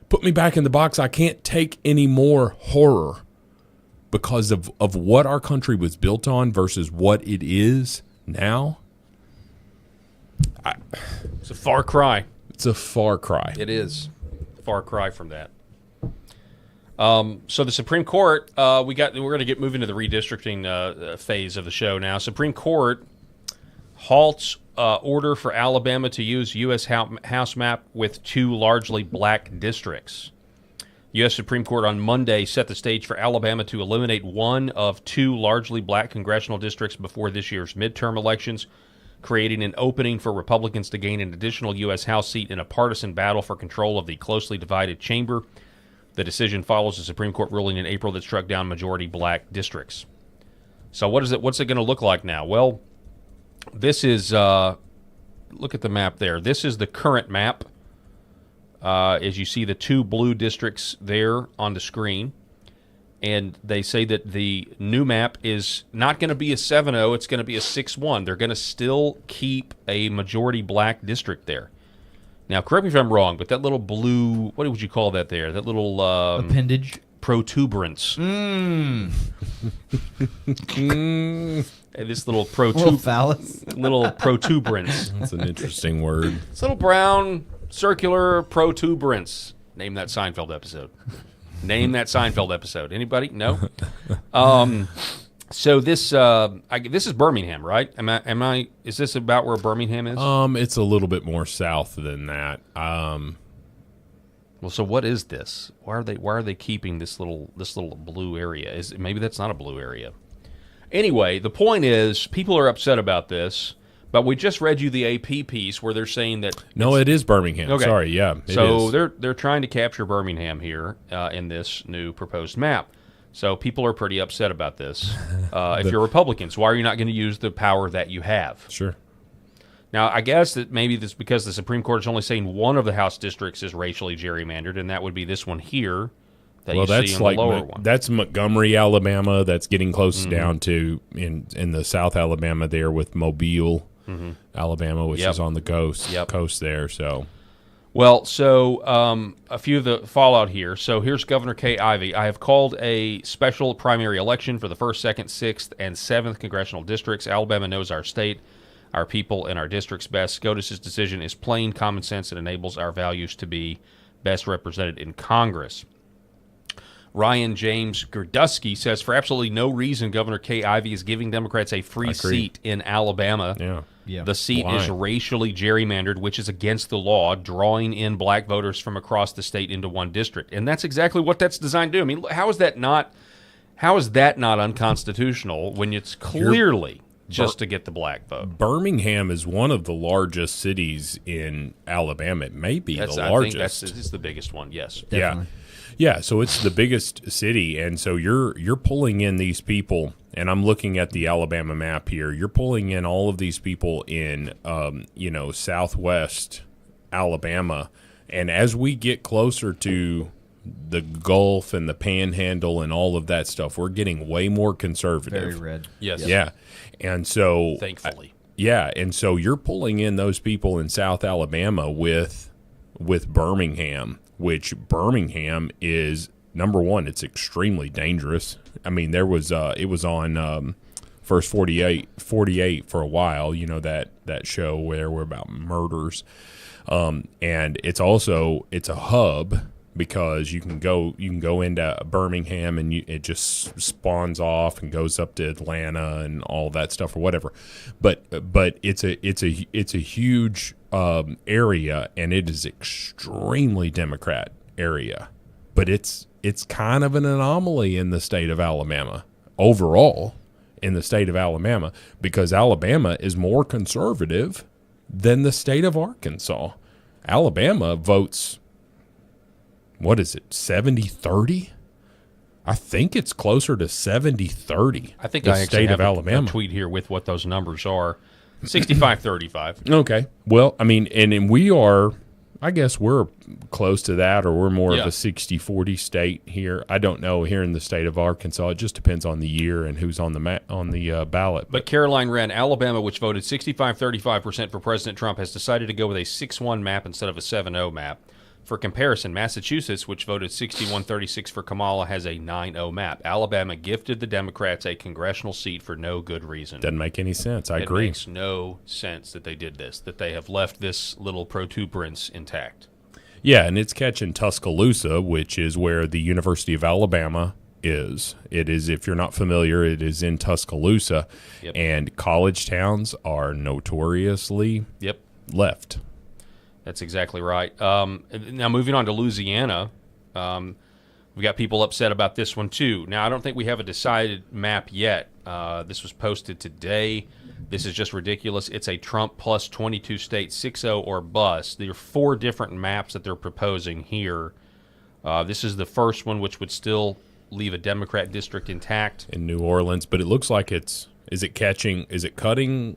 Put me back in the box. I can't take any more horror, because of what our country was built on versus what it is now. It's a far cry. It's a far cry. It is. Far cry from that. So the Supreme Court, we're going to get moving to the redistricting phase of the show now. Supreme Court halts order for Alabama to use U.S. House map with 2 largely black districts. U.S. Supreme Court on Monday set the stage for Alabama to eliminate 1 of 2 largely black congressional districts before this year's midterm elections, creating an opening for Republicans to gain an additional U.S. House seat in a partisan battle for control of the closely divided chamber. The decision follows the Supreme Court ruling in April that struck down majority black districts. So what's it going to look like now? Well, this is, look at the map there. This is the current map. As you see the 2 blue districts there on the screen. And they say that the new map is not going to be a 7-0, it's going to be a 6-1. They're going to still keep a majority black district there. Now, correct me if I'm wrong, but that little blue, what would you call that there? That little appendage? Protuberance. This little phallus. Little protuberance. That's an interesting word. It's a little brown, circular protuberance. Name that Seinfeld episode. Name that Seinfeld episode. Anybody? No? So this is Birmingham, right? Is this about where Birmingham is? It's a little bit more south than that. Well, so what is this? Why are they keeping this little blue area? Maybe that's not a blue area. Anyway, the point is, people are upset about this, but we just read you the AP piece where they're saying that it is Birmingham. Okay. Sorry, yeah. So they're trying to capture Birmingham here in this new proposed map. So people are pretty upset about this. If you're Republicans, why are you not going to use the power that you have? Sure. Now, I guess that maybe that's because the Supreme Court is only saying one of the House districts is racially gerrymandered, and that would be this one here that you see in the lower one. That's Montgomery, Alabama. That's getting close down to in the South Alabama there with Mobile, Alabama, which is on the coast there. So, well, so a few of the fallout here. So here's Governor Kay Ivey. I have called a special primary election for the 1st, 2nd, 6th, and 7th congressional districts. Alabama knows our state, our people, and our districts best. SCOTUS's decision is plain common sense and enables our values to be best represented in Congress. Ryan James Gerdusky says, for absolutely no reason, Governor Kay Ivey is giving Democrats a free seat in Alabama. Yeah. The seat is racially gerrymandered, which is against the law, drawing in black voters from across the state into one district. And that's exactly what that's designed to do. I mean, how is that not unconstitutional when it's clearly just to get the black vote? Birmingham is one of the largest cities in Alabama. It may be the largest. I think it's the biggest one, yes. Definitely. Yeah, so it's the biggest city, and so you're pulling in these people, and I'm looking at the Alabama map here. You're pulling in all of these people in, southwest Alabama, and as we get closer to the Gulf and the Panhandle and all of that stuff, we're getting way more conservative. Very red. Yes. Yeah, and so thankfully, and so you're pulling in those people in South Alabama with Birmingham. Which Birmingham is, number one, it's extremely dangerous. I mean, there was it was on First 48 for a while, that show where there were about murders. And it's a hub because you can go into Birmingham and it just spawns off and goes up to Atlanta and all that stuff or whatever. But it's a huge area, and it is extremely Democrat area, but it's kind of an anomaly in the state of Alabama overall, in the state of Alabama, because Alabama is more conservative than the state of Arkansas. Alabama votes, what is it, 70-30? I think it's closer to 70-30. I think the I state of have Alabama. a tweet here with what those numbers are. 65-35. Okay. Well, I mean, and we are, I guess we're close to that, or we're more of a 60-40 state here. I don't know here in the state of Arkansas. It just depends on the year and who's on the ballot. But Caroline Wren, Alabama, which voted 65-35% for President Trump, has decided to go with a 6-1 map instead of a 7-0 map. For comparison, Massachusetts, which voted 61-36 for Kamala, has a 9-0 map. Alabama gifted the Democrats a congressional seat for no good reason. Doesn't make any sense. I agree. It makes no sense that they did this, that they have left this little protuberance intact. Yeah, and it's catching Tuscaloosa, which is where the University of Alabama is. It is, if you're not familiar, it is in Tuscaloosa. Yep. And college towns are notoriously left. That's exactly right. Now, moving on to Louisiana, we got people upset about this one, too. Now, I don't think we have a decided map yet. This was posted today. This is just ridiculous. It's a Trump plus 22 state 6-0 or bust. There are 4 different maps that they're proposing here. This is the first one, which would still leave a Democrat district intact. In New Orleans, but it looks like is it cutting?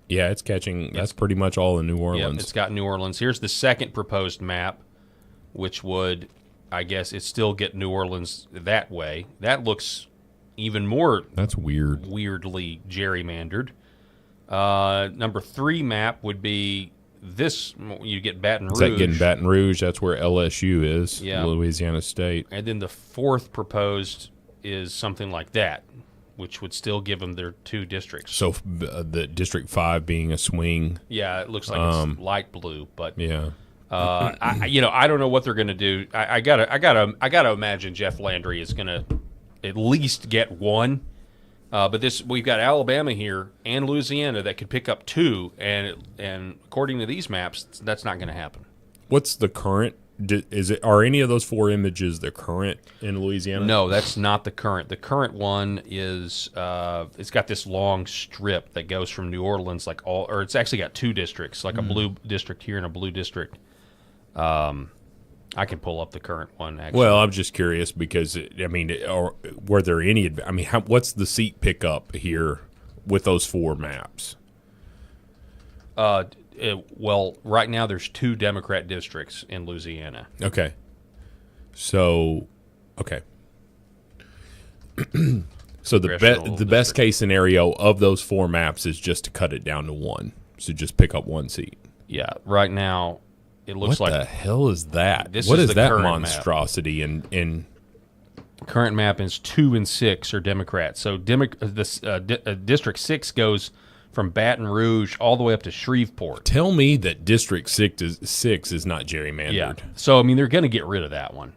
Yeah, it's catching. That's pretty much all in New Orleans. Yep, it's got New Orleans. Here's the second proposed map, which would, I guess, it still get New Orleans that way. That looks even more. That's weird. Weirdly gerrymandered. Number 3 map would be this. You get Baton Rouge. Is that getting Baton Rouge? That's where LSU is. Yeah. Louisiana State. And then the 4th proposed is something like that, which would still give them their 2 districts. So the District 5 being a swing. Yeah, it looks like it's light blue, but yeah. I don't know what they're going to do. I gotta imagine Jeff Landry is going to at least get 1. But we've got Alabama here and Louisiana that could pick up 2, and according to these maps, that's not going to happen. What's the current? Are any of those 4 images the current in Louisiana? No, that's not the current. The current one is it's got this long strip that goes from New Orleans, or it's actually got 2 districts, like a blue district here and a blue district. I can pull up the current one. Actually, well, I'm just curious because were there any? What's the seat pickup here with those 4 maps? Well, right now there's 2 Democrat districts in Louisiana. Okay. So, okay. So the best case scenario of those 4 maps is just to cut it down to 1. So just pick up 1 seat. Yeah. Right now, it looks what like. What the hell is that? This What is is the that current monstrosity in current map is 2 and 6 are Democrats. So District 6 goes from Baton Rouge all the way up to Shreveport. Tell me that District 6 is not gerrymandered. Yeah. So I mean, they're going to get rid of that one.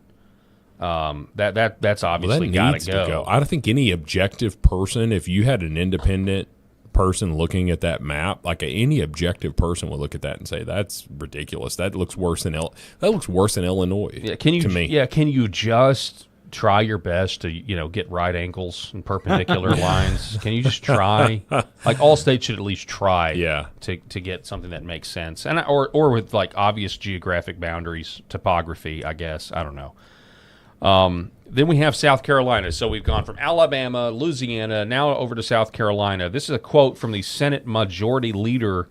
That's obviously got to go. I don't think any objective person, if you had an independent person looking at that map, like any objective person would look at that and say that's ridiculous. That looks worse than Illinois. Yeah, can you? To me. Yeah, can you just try your best to get right angles and perpendicular lines? Can you just try? Like all states should at least try. Yeah. To get something that makes sense, and or with like obvious geographic boundaries, topography. I guess I don't know. Then we have South Carolina. So we've gone from Alabama, Louisiana, now over to South Carolina. This is a quote from the Senate Majority Leader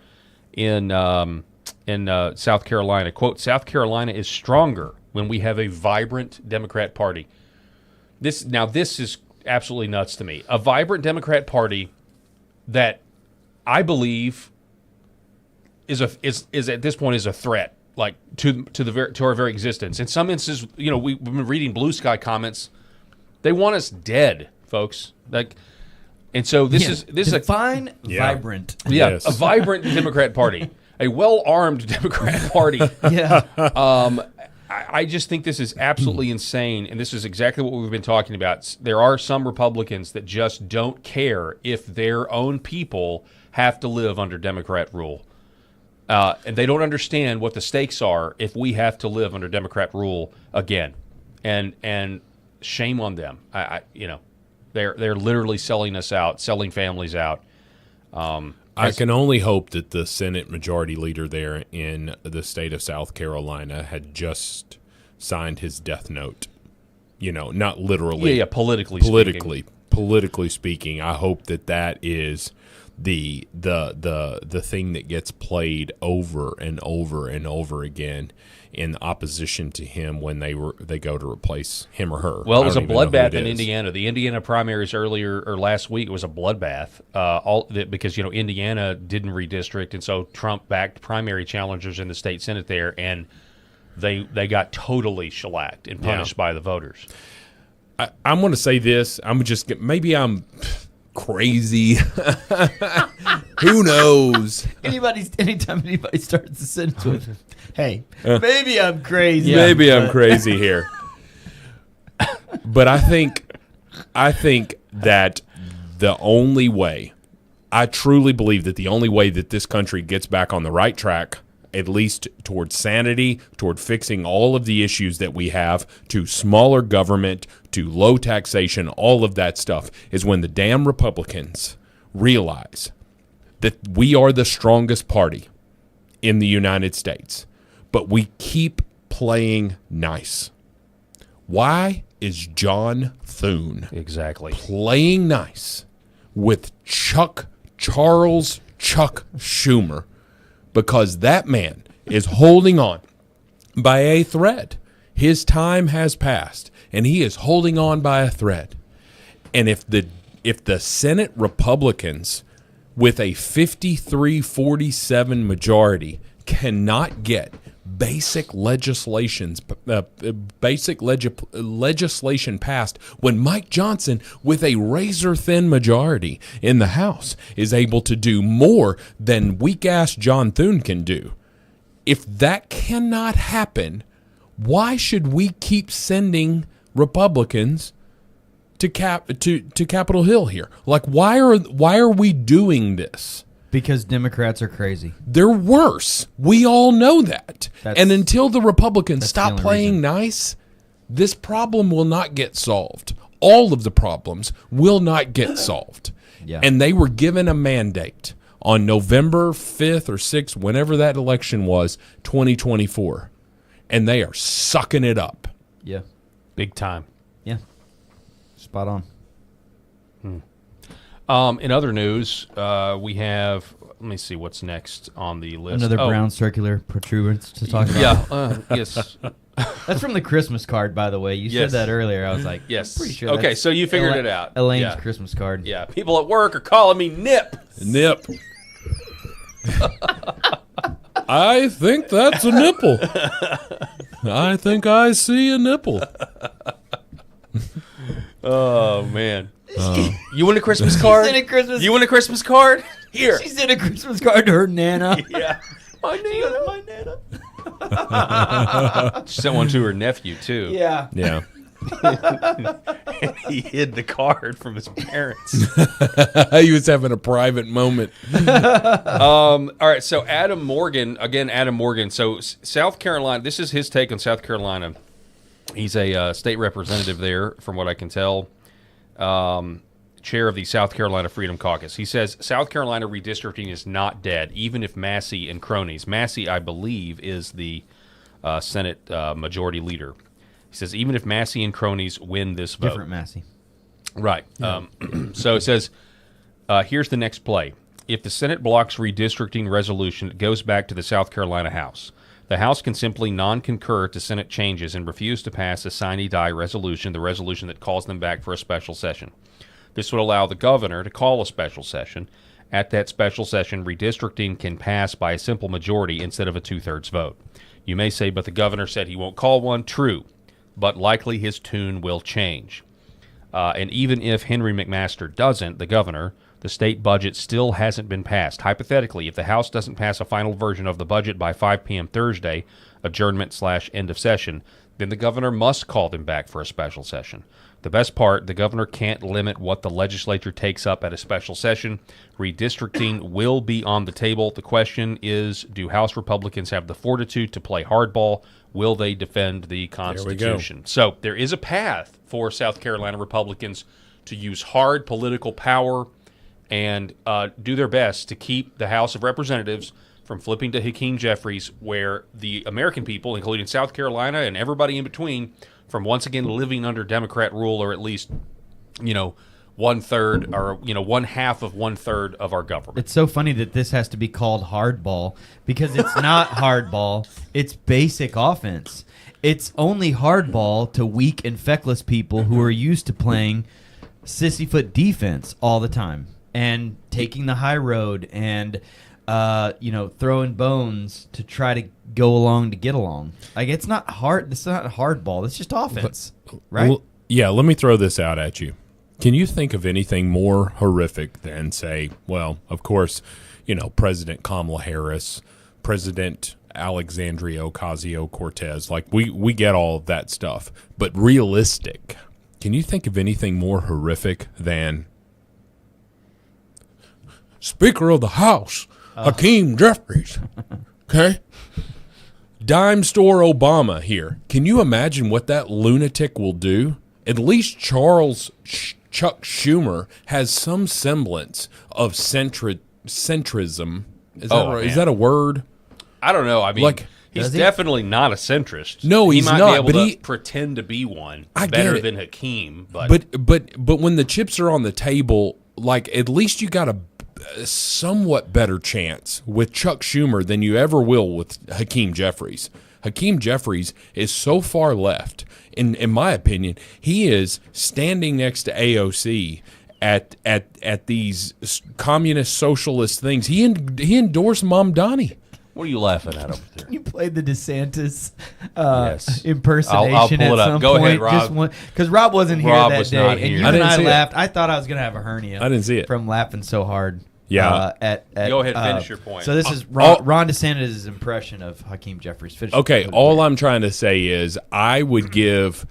in South Carolina. Quote, "South Carolina is stronger when we have a vibrant Democrat Party." This is absolutely nuts to me. A vibrant Democrat Party that I believe is at this point is a threat. Like to our very existence. In some instances, we've been reading Blue Sky comments. They want us dead, folks. And so this is a fine, vibrant. Yeah, yes. A vibrant Democrat Party, a well-armed Democrat Party. Yeah. I just think this is absolutely insane, and this is exactly what we've been talking about. There are some Republicans that just don't care if their own people have to live under Democrat rule. And they don't understand what the stakes are if we have to live under Democrat rule again, and shame on them. They're literally selling us out, selling families out. I can only hope that the Senate Majority Leader there in the state of South Carolina had just signed his death note. Not literally. Yeah, politically speaking, I hope that is the thing that gets played over and over and over again in opposition to him when they go to replace him or her. Well, it was a bloodbath in Indiana. The Indiana primaries last week was a bloodbath. Because Indiana didn't redistrict, and so Trump backed primary challengers in the state Senate there, and they got totally shellacked and punished by the voters. I'm going to say this. I'm crazy. Who knows? Anytime anybody starts a sentence with, "Hey, maybe I'm crazy." Yeah, maybe I'm crazy here. But I think that the only way, I truly believe that the only way that this country gets back on the right track, at least toward sanity, toward fixing all of the issues that we have, to smaller government, to low taxation, all of that stuff, is when the damn Republicans realize that we are the strongest party in the United States, but we keep playing nice. Why is John Thune exactly playing nice with Charles Chuck Schumer? Because that man is holding on by a thread. His time has passed, and he is holding on by a thread. And if the Senate Republicans with a 53-47 majority cannot get basic legislation passed, when Mike Johnson with a razor-thin majority in the House is able to do more than weak-ass John Thune can do, if that cannot happen, why should we keep sending Republicans to Capitol Hill here? Like, why are we doing this? Because Democrats are crazy. They're worse. We all know that. And until the Republicans stop playing nice, this problem will not get solved. All of the problems will not get solved. Yeah. And they were given a mandate on November 5th or 6th, whenever that election was, 2024. And they are sucking it up. Yeah. Big time. Yeah. Spot on. In other news, we have. Let me see what's next on the list. Another brown circular protuberance to talk about. Yeah. Yes. That's from the Christmas card, by the way. You said that earlier. I was like, yes. Pretty sure. Okay, so you figured it out. Elaine's Christmas card. Yeah. People at work are calling me Nip. Nip. I think that's a nipple. I think I see a nipple. Oh, man. You want a Christmas card? You want a Christmas card? Here. She sent a Christmas card to her Nana. Yeah. My Nana. She sent one to her nephew, too. Yeah. Yeah. He hid the card from his parents. He was having a private moment. All right, so Adam Morgan. So South Carolina, this is his take on South Carolina. He's a state representative there, from what I can tell. Chair of the South Carolina Freedom Caucus. He says South Carolina redistricting is not dead, even if Massey and cronies. Massey, I believe, is the Senate majority leader. He says even if Massey and cronies win this vote. Different Massey. Right. Yeah. So it says, here's the next play. If the Senate blocks redistricting resolution, it goes back to the South Carolina House. The House can simply non-concur to Senate changes and refuse to pass a sine die resolution, the resolution that calls them back for a special session. This would allow the governor to call a special session. At that special session, redistricting can pass by a simple majority instead of a two-thirds vote. You may say, but the governor said he won't call one. True, but likely his tune will change. And even if Henry McMaster doesn't, the governor, the state budget still hasn't been passed. Hypothetically, if the House doesn't pass a final version of the budget by 5 p.m. Thursday, adjournment/end of session, then the governor must call them back for a special session. The best part, the governor can't limit what the legislature takes up at a special session. Redistricting will be on the table. The question is, do House Republicans have the fortitude to play hardball? Will they defend the Constitution? So there is a path for South Carolina Republicans to use hard political power and do their best to keep the House of Representatives from flipping to Hakeem Jeffries, where the American people, including South Carolina and everybody in between, from once again living under Democrat rule, or at least, one-third or, one-half of one-third of our government. It's so funny that this has to be called hardball because it's not hardball. It's basic offense. It's only hardball to weak and feckless people who are used to playing sissyfoot defense all the time and taking the high road and throwing bones to try to go along to get along. Like, it's not hard. It's not hardball. It's just offense, right? Well, yeah, let me throw this out at you. Can you think of anything more horrific than, say, well, of course, President Kamala Harris, President Alexandria Ocasio-Cortez, like we get all of that stuff. But realistic, can you think of anything more horrific than Speaker of the House, Hakeem Jeffries? Okay? Dime store Obama here. Can you imagine what that lunatic will do? At least Chuck Schumer has some semblance of centrism. Is that right? Is that a word? I don't know. I mean, he's definitely not a centrist. No, he's not. not. He might be able to pretend to be one. I better get it. than Hakeem. But when the chips are on the table, like, at least you got a somewhat better chance with Chuck Schumer than you ever will with Hakeem Jeffries. Hakeem Jeffries is so far left. In my opinion, he is standing next to AOC at these communist socialist things. He endorsed Mamdani. What are you laughing at over there? You played the DeSantis yes. impersonation I'll pull at it up. some Go point. ahead, Rob. Because Rob wasn't here Rob that was day, not and here. you I and didn't I see it. laughed. I thought I was going to have a hernia. I didn't see it. From laughing so hard. Yeah. Go ahead, finish your point. So this is Ron DeSantis' impression of Hakeem Jeffries. Okay, all I'm trying to say is I would give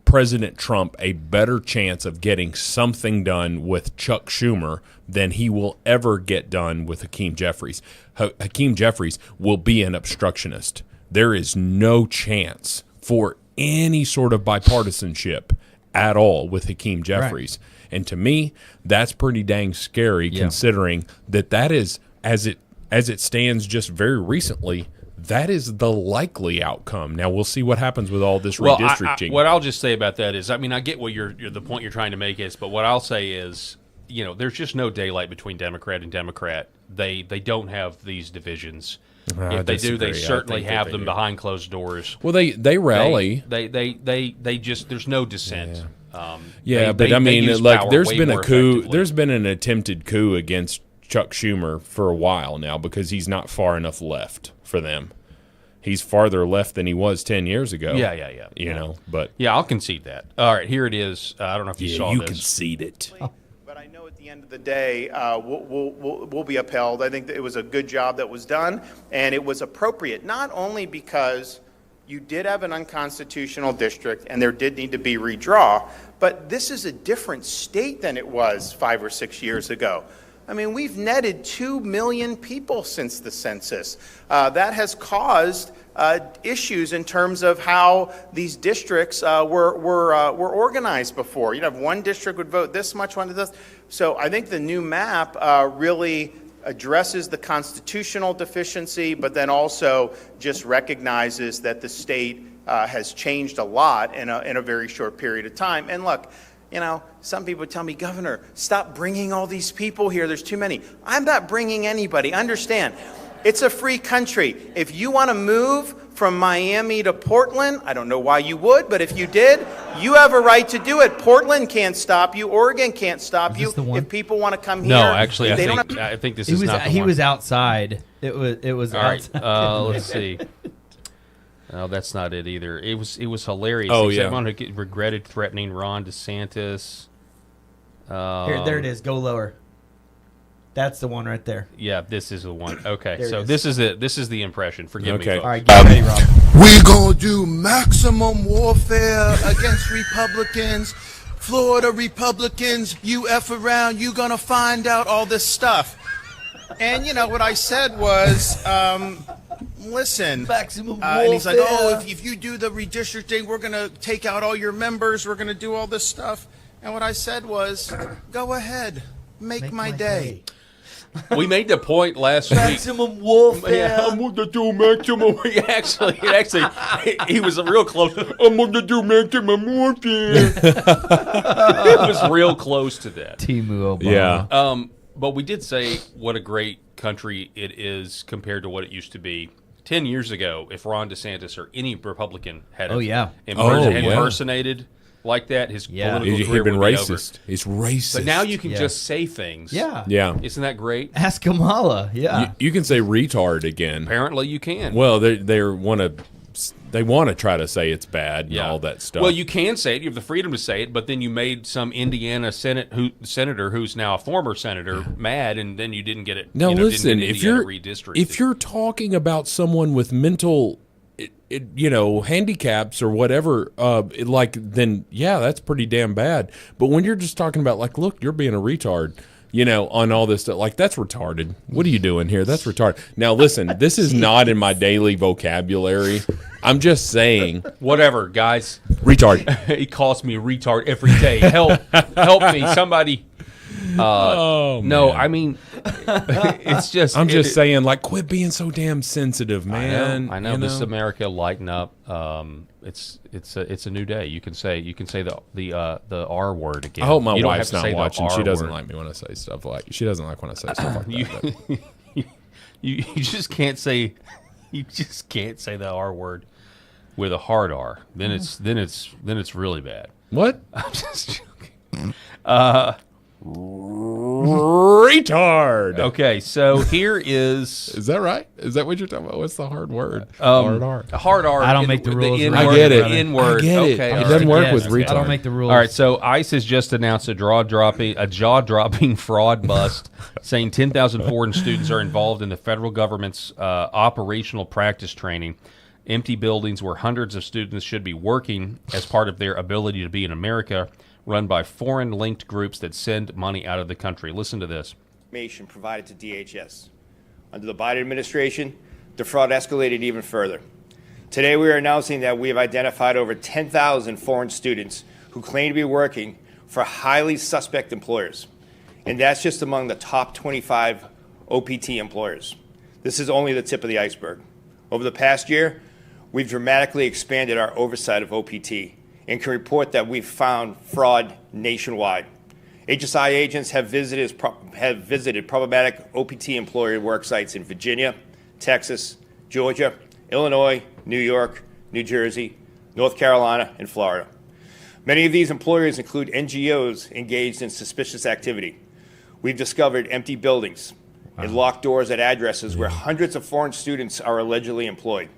President Trump a better chance of getting something done with Chuck Schumer than he will ever get done with Hakeem Jeffries. Hakeem Jeffries will be an obstructionist. There is no chance for any sort of bipartisanship at all with Hakeem Jeffries. Right. And to me, that's pretty dang scary, considering that is, as it stands just very recently, that is the likely outcome. Now we'll see what happens with all this redistricting. What I'll just say about that is, I mean, I get what the point you're trying to make is, but what I'll say is, there's just no daylight between Democrat and Democrat. They don't have these divisions. If they do, they certainly have them behind closed doors. Well, they rally. They just there's no dissent. There's been a coup. There's been an attempted coup against Chuck Schumer for a while now because he's not far enough left for them. He's farther left than he was 10 years ago. Yeah. But I'll concede that. All right, here it is. I don't know if you saw this. You concede it. But I know at the end of the day, we'll be upheld. I think that it was a good job that was done, and it was appropriate, not only because you did have an unconstitutional district and there did need to be redraw, but this is a different state than it was 5 or 6 years ago. I mean, we've netted 2 million people since the census. That has caused issues in terms of how these districts were organized before. You'd have one district would vote this much, one this. So I think the new map really addresses the constitutional deficiency, but then also just recognizes that the state has changed a lot in a very short period of time. And look, some people tell me, Governor, stop bringing all these people here. There's too many. I'm not bringing anybody. Understand, it's a free country. If you want to move from Miami to Portland, I don't know why you would, but if you did, you have a right to do it. Portland can't stop you. Oregon can't stop you. If people want to come here. No, actually, I think this is not the one. He was outside. It was all outside. Right, let's see. No, that's not it either. It was hilarious. Oh, yeah. Someone who regretted threatening Ron DeSantis. Here, there it is. Go lower. That's the one right there. Yeah, this is the one. Okay, so this is it. This is the impression. Forgive me. All right, get ready, Rob. We're going to do maximum warfare against Republicans. Florida Republicans, you F around, you're going to find out all this stuff. And, what I said was, listen. Maximum warfare. And he's like, if you do the redistricting, we're going to take out all your members. We're going to do all this stuff. And what I said was, go ahead. Make my day. We made the point last week. Maximum warfare. Yeah, I'm going to do maximum. He was real close. I'm going to do maximum warfare. It was real close to that. Timu Obama. Yeah. But we did say what a great country it is compared to what it used to be 10 years ago. If Ron DeSantis or any Republican had impersonated like that, his political career he'd been would be racist. He's racist. But now you can just say things. Yeah. Isn't that great? Ask Kamala. Yeah. You can say retard again. Apparently you can. Well, they want to try to say it's bad and all that stuff. Well, you can say it. You have the freedom to say it, but then you made some Indiana senator who's now a former senator mad, and then you didn't get it. Now listen, if if you're talking about someone with mental handicaps or whatever, then that's pretty damn bad. But when you're just talking about look, you're being a retard, on all this stuff, that's retarded. What are you doing here? That's retarded. Now listen, this is not in my daily vocabulary. I'm just saying. Whatever, guys. Retard. He calls me retard every day. Help me, somebody. No, I mean, it's just. I'm just saying, quit being so damn sensitive, man. I know. This America, lighten up. It's a new day. You can say the R word again. I hope my you wife's not watching. She doesn't word. like me when I say stuff she doesn't like when I say stuff like that. You just can't say. You just can't say the R word with a hard R. Then it's really bad. What? I'm just joking. Retard. Okay, so here is. Is that right? Is that what you're talking about? What's the hard word? Hard R. Hard R. I don't make the rules. I get it. N-word. I get it. Okay, It doesn't work with retard. I don't make the rules. All right, so ICE has just announced a jaw-dropping fraud bust, saying 10,000 foreign students are involved in the federal government's operational practice training. Empty buildings where hundreds of students should be working as part of their ability to be in America, run by foreign-linked groups that send money out of the country. Listen to this. Information provided to DHS. Under the Biden administration, the fraud escalated even further. Today, we are announcing that we have identified over 10,000 foreign students who claim to be working for highly suspect employers. And that's just among the top 25 OPT employers. This is only the tip of the iceberg. Over the past year, we've dramatically expanded our oversight of OPT and can report that we've found fraud nationwide. HSI agents have visited problematic OPT employer work sites in Virginia, Texas, Georgia, Illinois, New York, New Jersey, North Carolina, and Florida. Many of these employers include NGOs engaged in suspicious activity. We've discovered empty buildings and locked doors at addresses where hundreds of foreign students are allegedly employed.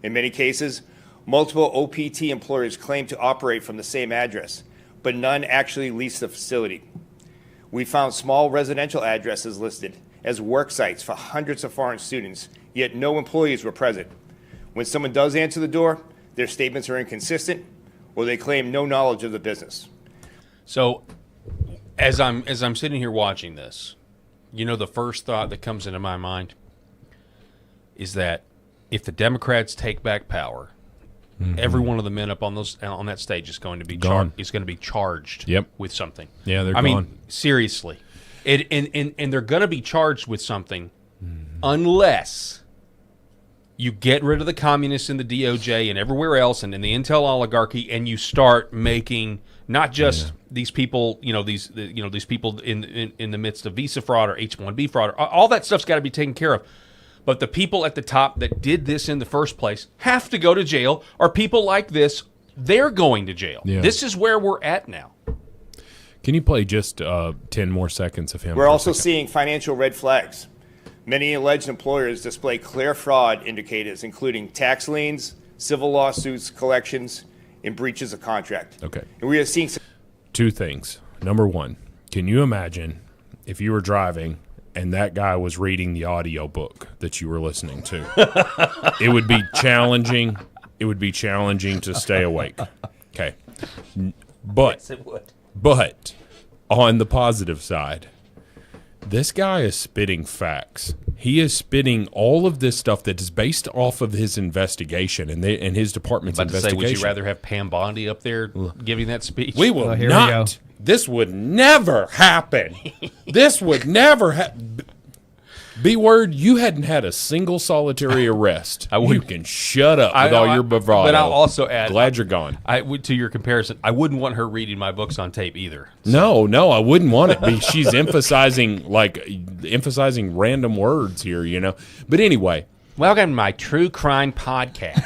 In many cases, multiple OPT employers claim to operate from the same address, but none actually lease the facility. We found small residential addresses listed as work sites for hundreds of foreign students, yet no employees were present. When someone does answer the door, their statements are inconsistent, or they claim no knowledge of the business. So, as I'm sitting here watching this, you know, the first thought that comes into my mind is that if the Democrats take back power, every one of the men up on that stage is going to be charged with something. Yeah, they're I gone. mean, seriously, and they're going to be charged with something unless you get rid of the communists in the DOJ and everywhere else, and in the intel oligarchy, and you start making not just these people, these people in the midst of visa fraud or H-1B fraud, all that stuff's got to be taken care of. But the people at the top that did this in the first place have to go to jail, or people like this, they're going to jail. Yeah. This is where we're at now. Can you play just 10 more seconds of him? We're also seeing financial red flags. Many alleged employers display clear fraud indicators, including tax liens, civil lawsuits, collections, and breaches of contract. Okay. And we are seeing two things. Number one, can you imagine if you were driving and that guy was reading the audio book that you were listening to? It would be challenging. It would be challenging to stay awake. Okay. But, yes, it would. But on the positive side, this guy is spitting facts. He is spitting all of this stuff that is based off of his investigation and his department's investigation. Would you rather have Pam Bondi up there giving that speech? We will not. This would never happen. This would never happen. B-word, you hadn't had a single solitary arrest. You can shut up with all your bravado. But I'll also add, glad you're gone. To your comparison, I wouldn't want her reading my books on tape either. So. No, I wouldn't want it. She's emphasizing random words here, you know. But anyway, welcome to my true crime podcast.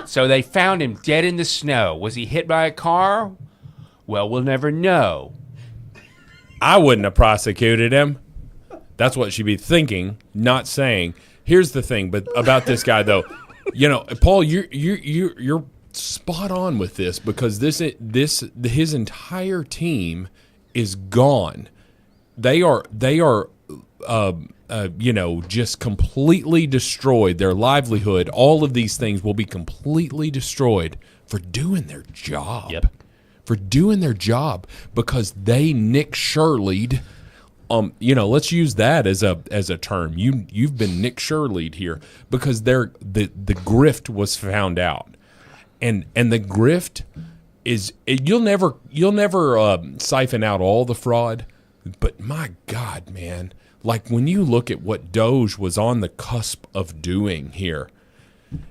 So they found him dead in the snow. Was he hit by a car? Well, we'll never know. I wouldn't have prosecuted him. That's what she'd be thinking, not saying. Here's the thing, but about this guy though, you know, Paul, you're spot on with this because his entire team is gone. They are just completely destroyed. Their livelihood, all of these things will be completely destroyed for doing their job. Yep. For doing their job because they Nick Shirley'd. Let's use that as a term. You've been Nick Shirley'd here because the grift was found out, and the grift is you'll never siphon out all the fraud, but my God, man, like when you look at what Doge was on the cusp of doing here.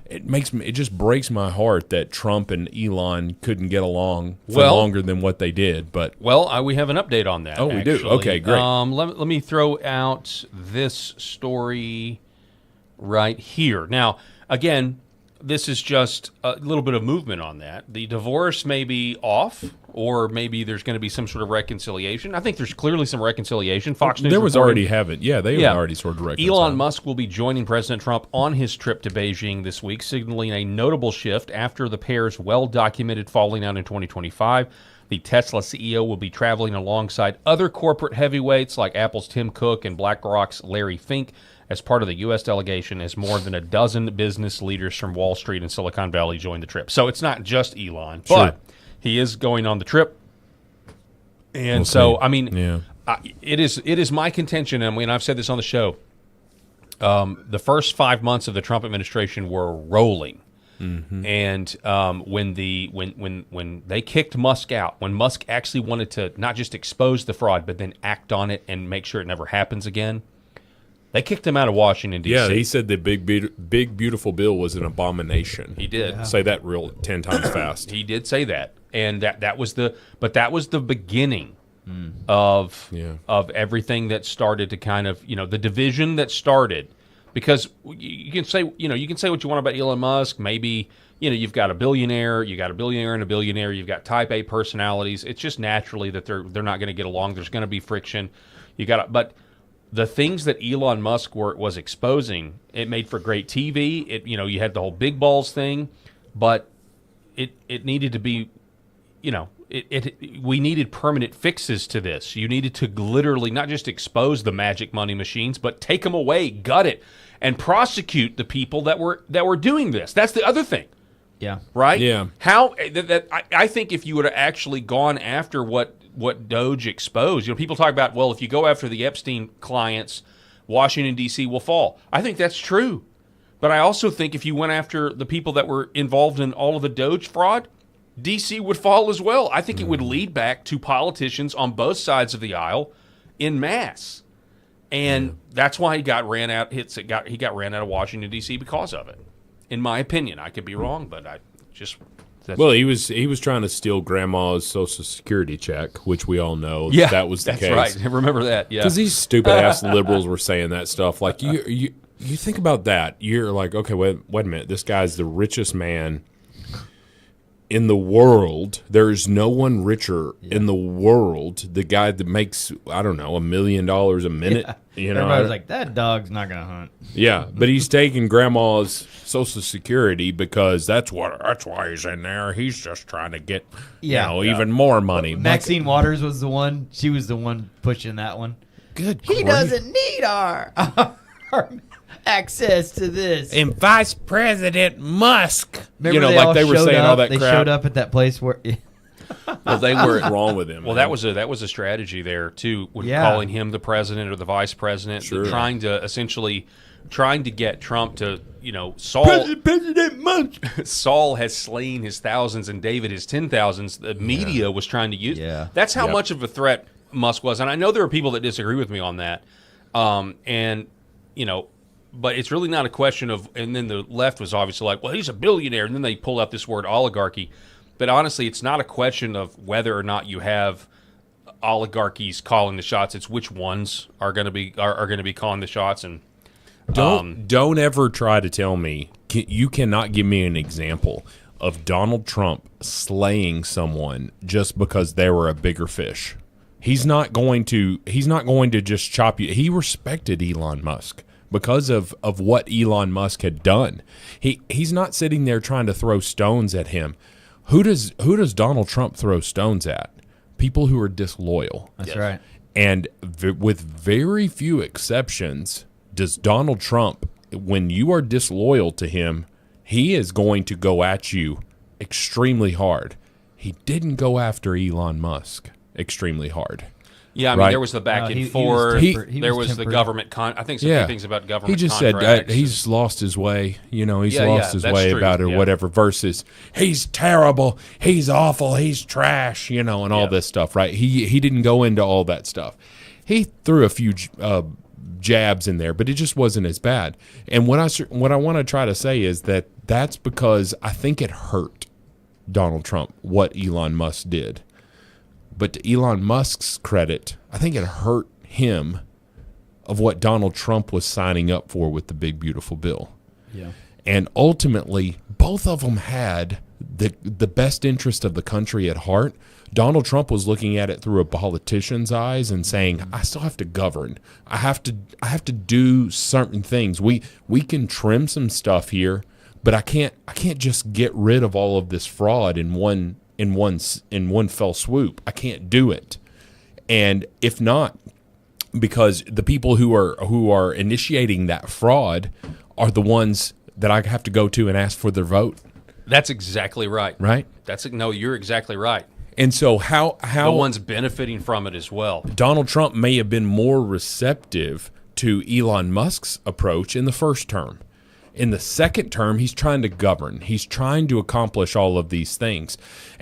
It just breaks my heart that Trump and Elon couldn't get along for longer than what they did. But we have an update on that. Oh, we do. Okay, great. Let me throw out this story right here. Now, again, this is just a little bit of movement on that. The divorce may be off, or maybe there's going to be some sort of reconciliation. I think there's clearly some reconciliation. Fox News there was already they already sort of reconciled. Elon Musk will be joining President Trump on his trip to Beijing this week, signaling a notable shift after the pair's well-documented falling out in 2025. The Tesla CEO will be traveling alongside other corporate heavyweights like Apple's Tim Cook and BlackRock's Larry Fink as part of the U.S. delegation, as more than a dozen business leaders from Wall Street and Silicon Valley join the trip. So it's not just Elon, but he is going on the trip. And it is my contention, and I've said this on the show, the first 5 months of the Trump administration were rolling. Mm-hmm. And when they kicked Musk out, when Musk actually wanted to not just expose the fraud, but then act on it and make sure it never happens again, They kicked him out of Washington, D.C. Yeah, he said the big beautiful bill was an abomination. He did. Yeah. Say that 10 times fast. He did say that. And that was the beginning of everything that started to kind of, the division that started. Because you can say what you want about Elon Musk. Maybe, you've got a billionaire, and a billionaire, you've got type A personalities. It's just naturally that they're not going to get along. There's going to be friction. But the things that Elon Musk was exposing, it made for great TV. You had the whole big balls thing, but it needed to be, we needed permanent fixes to this. You needed to literally not just expose the magic money machines, but take them away, gut it, and prosecute the people that were doing this. That's the other thing. Yeah. Right? Yeah. I think if you would have actually gone after what Doge exposed, people talk about, well, if you go after the Epstein clients, Washington, D.C. will fall. I think that's true. But I also think if you went after the people that were involved in all of the Doge fraud, D.C. would fall as well. I think it would lead back to politicians on both sides of the aisle en masse. And that's why he got ran out. He got ran out of Washington, D.C. because of it. In my opinion, I could be wrong, but he was trying to steal Grandma's Social Security check, which we all know that was the case. That's right. I remember that. Yeah, because these stupid ass liberals were saying that stuff. Like you think about that, you're like, okay, wait a minute. This guy's the richest man in the world. There's no one richer in the world. The guy that makes, I don't know, $1 million a minute. Yeah. Everybody's like, that dog's not gonna hunt. Yeah, but he's taking Grandma's Social Security because that's why he's in there. He's just trying to get even more money. Maxine Waters was the one. She was the one pushing that one. Good. He doesn't need our access to this. And Vice President Musk. Remember like they were saying all that crap. They showed up at that place where. Well, they weren't wrong with him. Well, that was a strategy there too, when calling him the president or the vice president, trying to get Trump to, President Musk. Saul has slain his thousands and David his 10,000s. The media was trying to use. Yeah. That's how much of a threat Musk was, and I know there are people that disagree with me on that. But it's really not a question of. And then the left was obviously like, well, he's a billionaire, and then they pulled out this word oligarchy. But honestly, it's not a question of whether or not you have oligarchies calling the shots. It's which ones are going to be calling the shots. And don't ever try to tell me you cannot give me an example of Donald Trump slaying someone just because they were a bigger fish. He's not going to just chop you. He respected Elon Musk because of what Elon Musk had done. He's not sitting there trying to throw stones at him. Who does Donald Trump throw stones at? People who are disloyal. That's right. And with very few exceptions, does Donald Trump, when you are disloyal to him, he is going to go at you extremely hard. He didn't go after Elon Musk extremely hard. Yeah, I mean, there was the back and forth. There was the government. I think some things about government. He just said he's lost his way. He's lost his way about it or whatever. Versus he's terrible, he's awful, he's trash. And all this stuff. Right? He didn't go into all that stuff. He threw a few jabs in there, but it just wasn't as bad. And what I want to try to say is that's because I think it hurt Donald Trump what Elon Musk did. But to Elon Musk's credit, I think it hurt him of what Donald Trump was signing up for with the big, beautiful bill. Yeah. And ultimately, both of them had the best interest of the country at heart. Donald Trump was looking at it through a politician's eyes and saying, I still have to govern. I have to do certain things. We can trim some stuff here, but I can't just get rid of all of this fraud in one fell swoop. I can't do it. And if not, because the people who are initiating that fraud are the ones that I have to go to and ask for their vote. That's exactly right. Right? You're exactly right. And so how the ones benefiting from it as well. Donald Trump may have been more receptive to Elon Musk's approach in the first term. In the second term, he's trying to govern. He's trying to accomplish all of these things.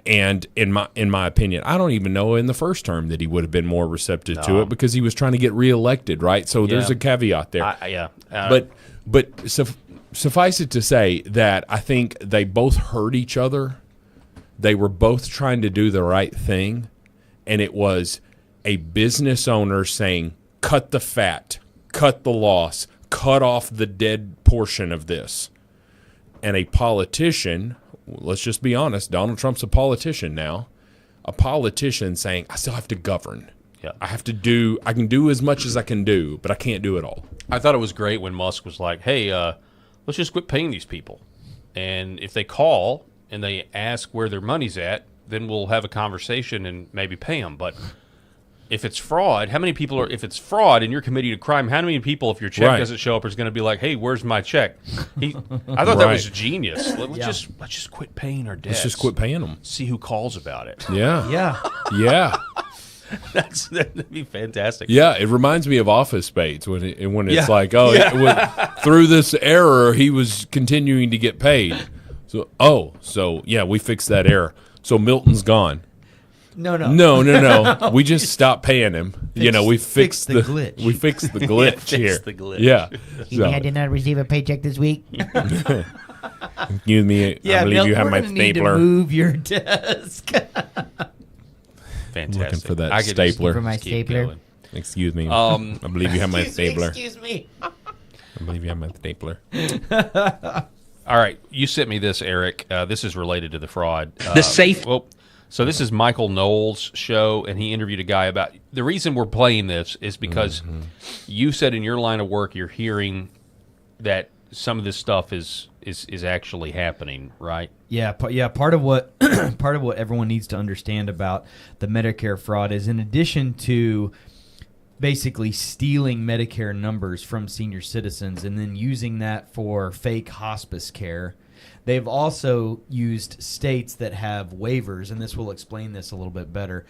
And in my opinion, I don't even know in the first term that he would have been more receptive to it because he was trying to get reelected, right? So there's a caveat there. But suffice it to say that I think they both hurt each other. They were both trying to do the right thing, and it was a business owner saying, cut the fat, cut the loss, cut off the dead portion of this. And a politician, let's just be honest, Donald Trump's a politician now, a politician saying, I still have to govern. Yeah. I can do as much as I can do, but I can't do it all. I thought it was great when Musk was like, hey, let's just quit paying these people. And if they call and they ask where their money's at, then we'll have a conversation and maybe pay them. But if it's fraud, if it's fraud and you're committing a crime, how many people, if your check doesn't show up, is going to be like, hey, where's my check? I thought that was genius. Let's just quit paying our debts. Let's just quit paying them. See who calls about it. Yeah. That'd be fantastic. Yeah, it reminds me of Office Space when it's like, through this error, he was continuing to get paid. So we fixed that error. So Milton's gone. No. We just stopped paying him. We fixed the glitch. We fixed the glitch here. The glitch. Yeah. I did not receive a paycheck this week. Excuse me. I believe you have my stapler. Need to move your desk. Fantastic. Looking for that stapler. For my stapler. Excuse me. I believe you have my stapler. Excuse me. I believe you have my stapler. All right. You sent me this, Eric. This is related to the fraud. The safe. Well, so this is Michael Knowles' show, and he interviewed a guy about... The reason we're playing this is because you said in your line of work you're hearing that some of this stuff is actually happening, right? Yeah. Part of what everyone needs to understand about the Medicare fraud is, in addition to basically stealing Medicare numbers from senior citizens and then using that for fake hospice care, they've also used states that have waivers, and this will explain this a little bit better.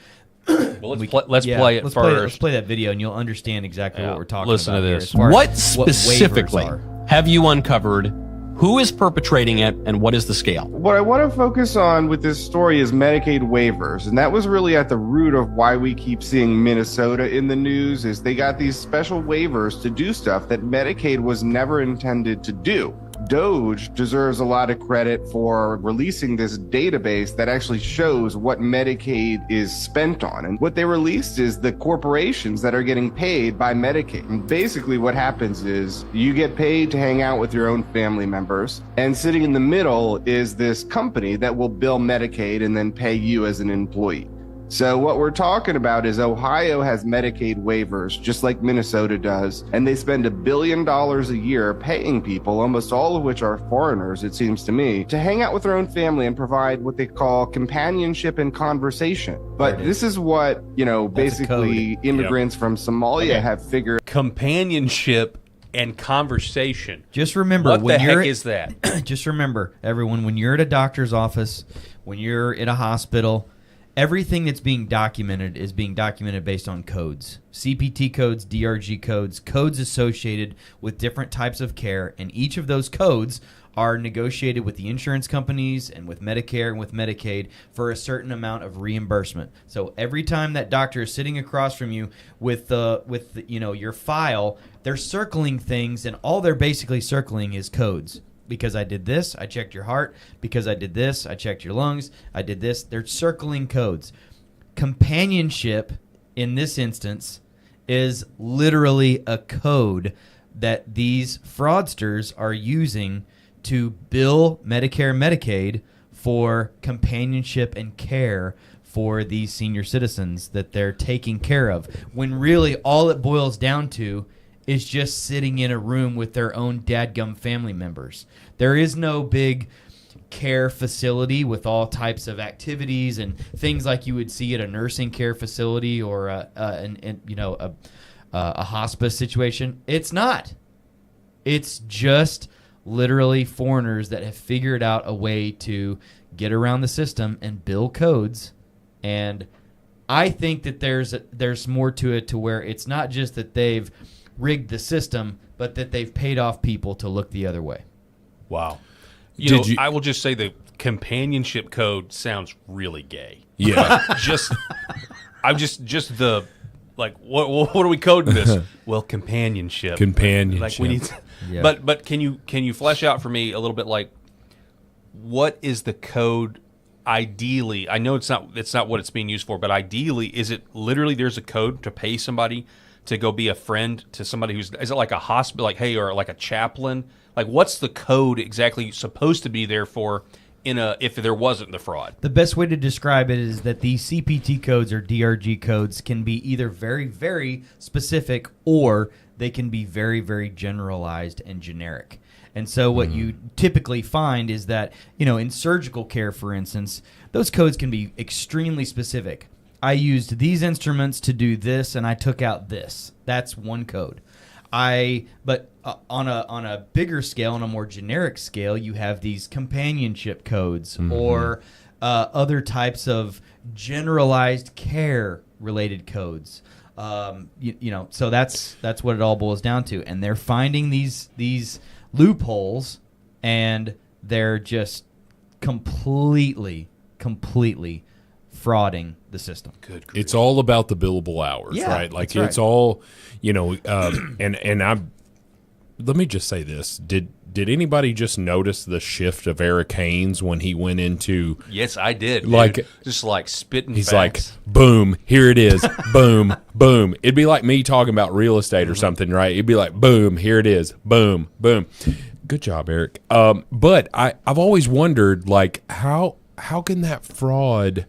Well, let's play it first. Let's play that video, and you'll understand exactly what we're talking Listen about. Listen to this. What specifically have you uncovered? Who is perpetrating it, and what is the scale? What I want to focus on with this story is Medicaid waivers, and that was really at the root of why we keep seeing Minnesota in the news. Is they got these special waivers to do stuff that Medicaid was never intended to do. DOJ deserves a lot of credit for releasing this database that actually shows what Medicaid is spent on. And what they released is the corporations that are getting paid by Medicaid. And basically what happens is you get paid to hang out with your own family members, and sitting in the middle is this company that will bill Medicaid and then pay you as an employee. So what we're talking about is Ohio has Medicaid waivers, just like Minnesota does, and they spend $1 billion a year paying people, almost all of which are foreigners, it seems to me, to hang out with their own family and provide what they call companionship and conversation. But this is what, basically immigrants from Somalia have figured. Companionship and conversation. Just remember, what the heck is that? Just remember, everyone, when you're at a doctor's office, when you're in a hospital, everything that's being documented is being documented based on codes. CPT codes, DRG codes, codes associated with different types of care, and each of those codes are negotiated with the insurance companies and with Medicare and with Medicaid for a certain amount of reimbursement. So every time that doctor is sitting across from you with your file, they're circling things, and all they're basically circling is codes. Because I did this, I checked your heart. Because I did this, I checked your lungs. I did this. They're circling codes. Companionship, in this instance, is literally a code that these fraudsters are using to bill Medicare and Medicaid for companionship and care for these senior citizens that they're taking care of. When really all it boils down to is just sitting in a room with their own dadgum family members. There is no big care facility with all types of activities and things like you would see at a nursing care facility or a hospice situation. It's not. It's just literally foreigners that have figured out a way to get around the system and bill codes. And I think that there's more to it, to where it's not just that they've rigged the system, but that they've paid off people to look the other way. Wow. Did you? I will just say the companionship code sounds really gay. Yeah. I'm just the like. What are we coding this? Well, companionship. Companionship. Like we need. Yeah. But can you flesh out for me a little bit like what is the code? Ideally, I know it's not what it's being used for, but ideally, is it literally there's a code to pay somebody to go be a friend to somebody is it like a hospital, like hey, or like a chaplain? Like what's the code exactly supposed to be there for if there wasn't the fraud? The best way to describe it is that these CPT codes or DRG codes can be either very, very specific or they can be very, very generalized and generic. And so what you typically find is that, in surgical care, for instance, those codes can be extremely specific. I used these instruments to do this, and I took out this. That's one code. But on a bigger scale, on a more generic scale, you have these companionship codes or other types of generalized care related codes. So that's what it all boils down to. And they're finding these loopholes, and they're just completely frauding the system. Good grief. It's all about the billable hours, Yeah, right? Like that's it's right. all, and I'm. Let me just say this: Did anybody just notice the shift of Eric Haynes when he went into? Yes, I did. Like dude. Just like spitting. He's facts. like, boom, here it is, boom, boom. It'd be like me talking about real estate or something, right? It'd be like, boom, here it is, boom, boom. Good job, Eric. But I've always wondered, like, how can that fraud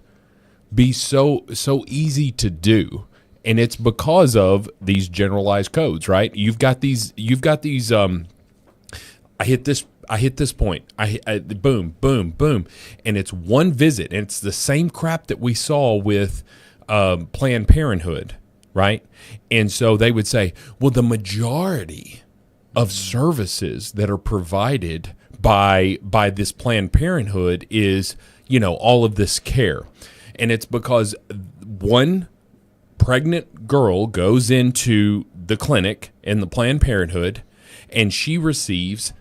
be so easy to do? And it's because of these generalized codes, right? You've got these. I hit this point. I boom, boom, boom, and it's one visit, and it's the same crap that we saw with Planned Parenthood, right? And so they would say, well, the majority of services that are provided by this Planned Parenthood is, all of this care, and it's because one pregnant girl goes into the clinic in the Planned Parenthood, and she receives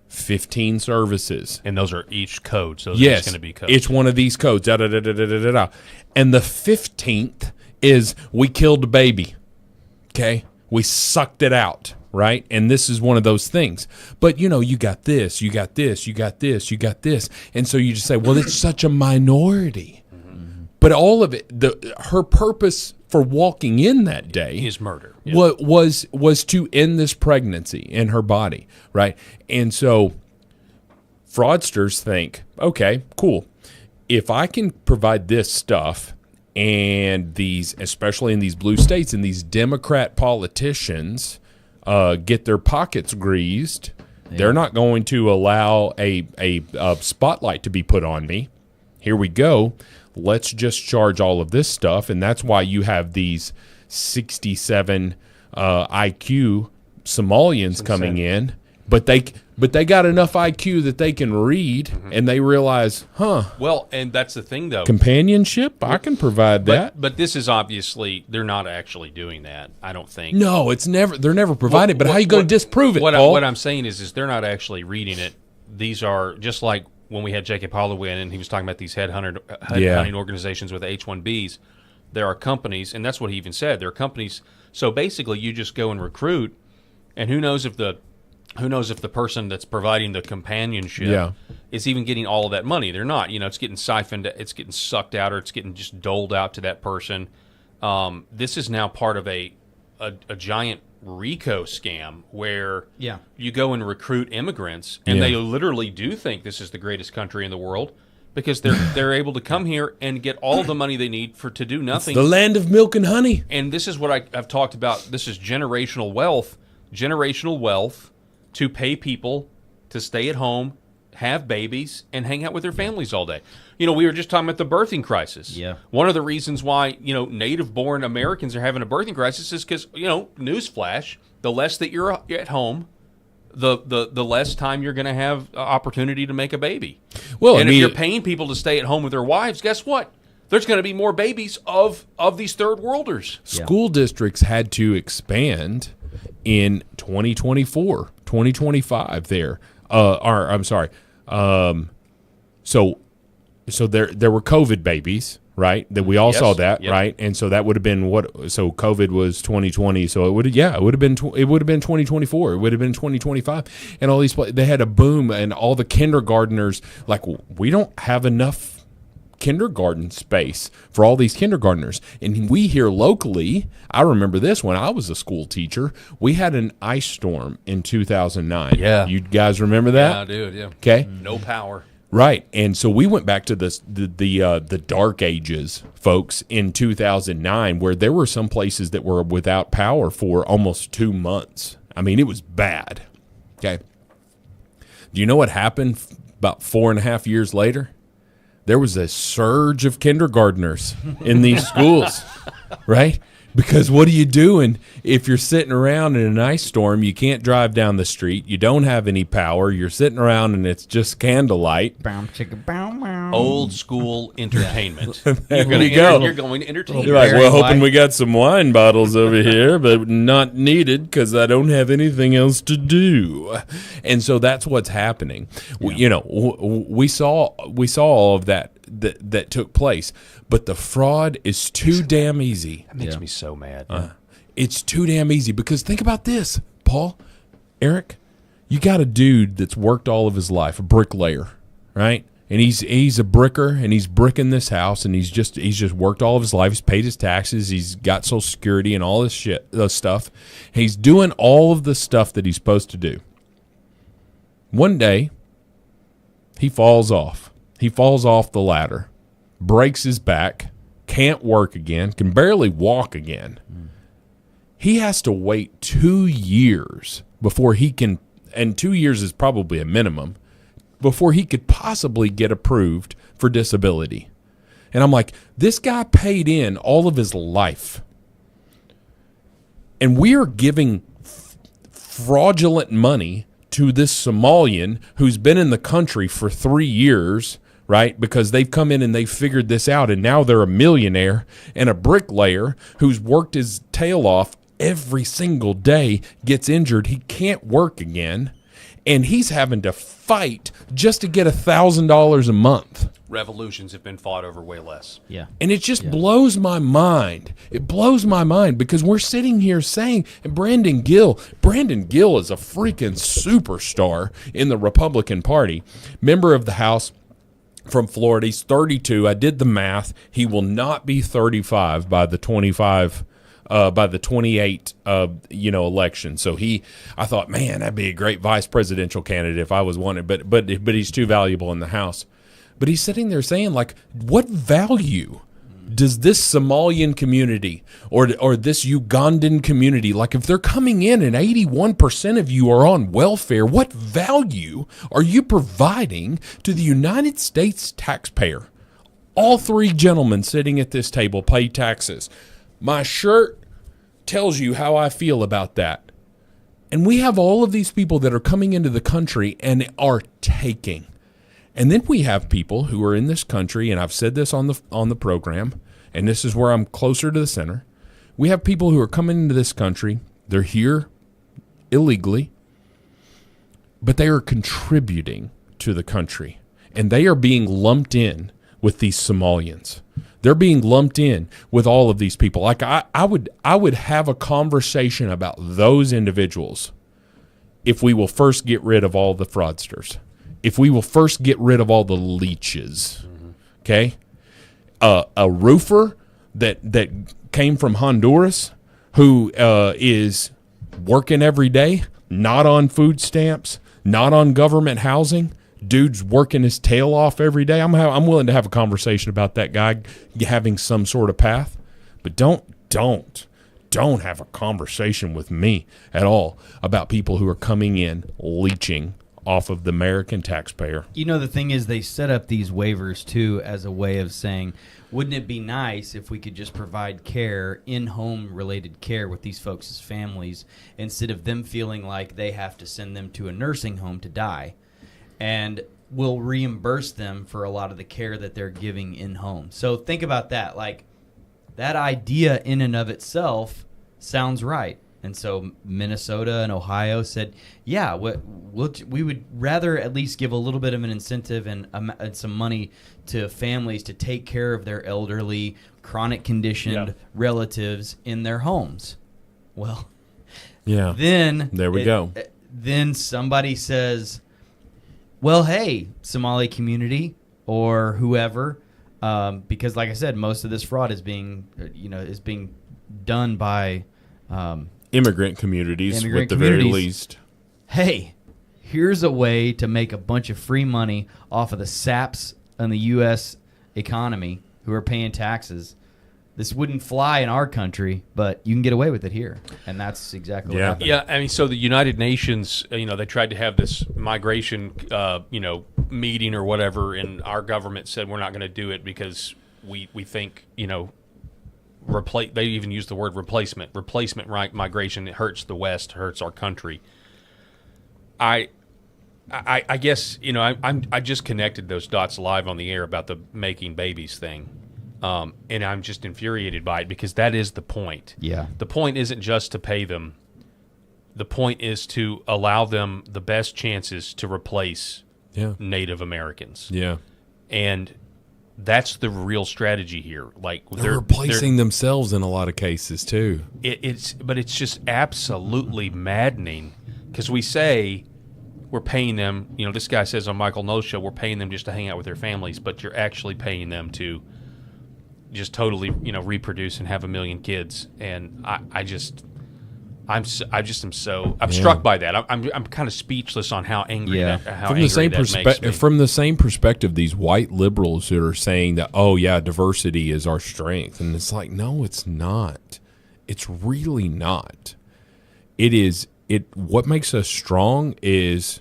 15 services. And those are each code. So yes, going to be codes. It's one of these codes. Da, da, da, da, da, da, da. And the 15th is we killed a baby. Okay? We sucked it out, right? And this is one of those things. But, you got this, you got this, you got this, you got this. And so you just say, well, it's such a minority. But all of it, her purpose for walking in that day is murder. Was to end this pregnancy in her body, right? And so fraudsters think, okay, cool. If I can provide this stuff, and these, especially in these blue states, and these Democrat politicians get their pockets greased, they're not going to allow a spotlight to be put on me. Here we go. Let's just charge all of this stuff, and that's why you have these 67 IQ Somalians coming in, but they got enough IQ that they can read, and they realize, Well, and that's the thing, though. Companionship, I can provide that. But this is obviously they're not actually doing that. I don't think. No, they're never provided. But how are you going to disprove it, Paul? What I'm saying is they're not actually reading it. These are just like when we had Jacob Holloway in, and he was talking about these headhunting organizations with H-1Bs. There are companies, and that's what he even said. There are companies. So basically, you just go and recruit, and who knows if the person that's providing the companionship is even getting all of that money. They're not. It's getting siphoned, it's getting sucked out, or it's getting just doled out to that person. This is now part of a giant RICO scam where you go and recruit immigrants, and they literally do think this is the greatest country in the world because they're able to come here and get all the money they need to do nothing. It's the land of milk and honey. And this is what I've talked about. This is generational wealth to pay people to stay at home, have babies, and hang out with their families all day. We were just talking about the birthing crisis. Yeah. One of the reasons why, native-born Americans are having a birthing crisis is because, newsflash, the less that you're at home, the less time you're going to have opportunity to make a baby. Well, and if you're paying people to stay at home with their wives, guess what? There's going to be more babies of these third worlders. School districts had to expand in 2024, 2025 there. or I'm sorry. So there were COVID babies, right? That we all saw that, right? And so that would have been so COVID was 2020, so it would have been 2024, it would have been 2025, and all these they had a boom, and all the kindergartners, like, we don't have enough kindergarten space for all these kindergartners. And we here locally, I remember this when I was a school teacher, we had an ice storm in 2009. Yeah. You guys remember that? Yeah, I do, yeah. Okay. No power. Right. And so we went back to the dark ages, folks, in 2009, where there were some places that were without power for almost 2 months. I mean, it was bad. Okay. Do you know what happened about 4.5 years later? There was a surge of kindergartners in these schools, right? Because what are you doing if you're sitting around in an ice storm? You can't drive down the street. You don't have any power. You're sitting around and it's just candlelight. Old school entertainment. There you go. You're going to entertain. You're like, well, hoping we got some wine bottles over here, but not needed because I don't have anything else to do. And so that's what's happening. Yeah. We saw all of that took place, but the fraud is too damn easy. That makes me so mad. It's too damn easy because think about this, Paul, Eric, you got a dude that's worked all of his life, a bricklayer, right? And he's a bricker, and he's bricking this house, and he's just worked all of his life. He's paid his taxes. He's got Social Security and all this stuff. He's doing all of the stuff that he's supposed to do. One day, he falls off. He falls off the ladder, breaks his back, can't work again, can barely walk again. He has to wait 2 years before he can, and 2 years is probably a minimum, before he could possibly get approved for disability. And I'm like, this guy paid in all of his life. And we are giving fraudulent money to this Somalian who's been in the country for 3 years, right? Because they've come in and they've figured this out, and now they're a millionaire, and a bricklayer who's worked his tail off every single day gets injured. He can't work again, and he's having to fight just to get $1,000 a month. Revolutions have been fought over way less. Yeah. And it just blows my mind. It blows my mind because we're sitting here saying, and Brandon Gill is a freaking superstar in the Republican Party, member of the House from Florida. He's 32. I did the math. He will not be 35 by the 28 election. So I thought, man, that'd be a great vice presidential candidate if I was wanted, but he's too valuable in the House. But he's sitting there saying, like, what value does this Somalian community or this Ugandan community, like, if they're coming in and 81% of you are on welfare, what value are you providing to the United States taxpayer? All three gentlemen sitting at this table pay taxes. My shirt tells you how I feel about that. And we have all of these people that are coming into the country and are taking. And then we have people who are in this country, and I've said this on the program, and this is where I'm closer to the center. We have people who are coming into this country. They're here illegally, but they are contributing to the country, and they are being lumped in with these Somalians. They're being lumped in with all of these people. Like I would have a conversation about those individuals if we will first get rid of all the fraudsters. If we will first get rid of all the leeches, okay? A roofer that came from Honduras who is working every day, not on food stamps, not on government housing, dude's working his tail off every day. I'm willing to have a conversation about that guy having some sort of path, but don't have a conversation with me at all about people who are coming in leeching off of the American taxpayer. You know, the thing is, they set up these waivers, too, as a way of saying, wouldn't it be nice if we could just provide care, in-home related care with these folks' families, instead of them feeling like they have to send them to a nursing home to die, and we'll reimburse them for a lot of the care that they're giving in-home. So think about that. Like, that idea in and of itself sounds right. And so Minnesota and Ohio said, yeah, we would rather at least give a little bit of an incentive and some money to families to take care of their elderly, chronic conditioned relatives in their homes. Well, then there we go. Then somebody says, well, hey, Somali community or whoever, because like I said, most of this fraud is being done by immigrant communities, with the very least. Hey, here's a way to make a bunch of free money off of the saps in the U.S. economy who are paying taxes. This wouldn't fly in our country, but you can get away with it here, and that's exactly what happened. Yeah, I mean, so the United Nations, they tried to have this migration, meeting or whatever, and our government said we're not going to do it because we think, they even used the word replacement. Replacement migration, it hurts the West, hurts our country. I guess, I just connected those dots live on the air about the making babies thing. And I'm just infuriated by it because that is the point. Yeah. The point isn't just to pay them. The point is to allow them the best chances to replace Native Americans. Yeah. And that's the real strategy here. Like they're replacing themselves in a lot of cases too. But it's just absolutely maddening because we say we're paying them. This guy says on Michael Knowles' show, we're paying them just to hang out with their families, but you're actually paying them to just totally, reproduce and have a million kids. And I'm struck by that. I'm kind of speechless on how angry that makes me. From the same perspective, these white liberals that are saying that, diversity is our strength, and it's like, no, it's not. It's really not. It is. What makes us strong is,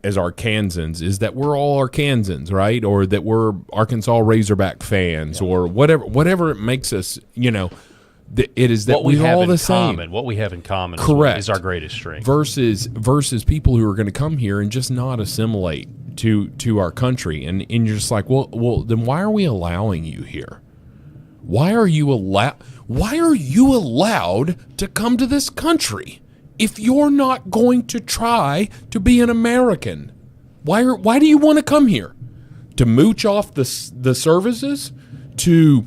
as Arkansans, is that we're all Arkansans, right? Or that we're Arkansas Razorback fans, or whatever it makes us, it is that we're all the same. What we have in common is our greatest strength. Versus people who are going to come here and just not assimilate to our country. And you're just like, well, then why are we allowing you here? Why are you allowed to come to this country? If you're not going to try to be an American, why do you want to come here? To mooch off the services? To,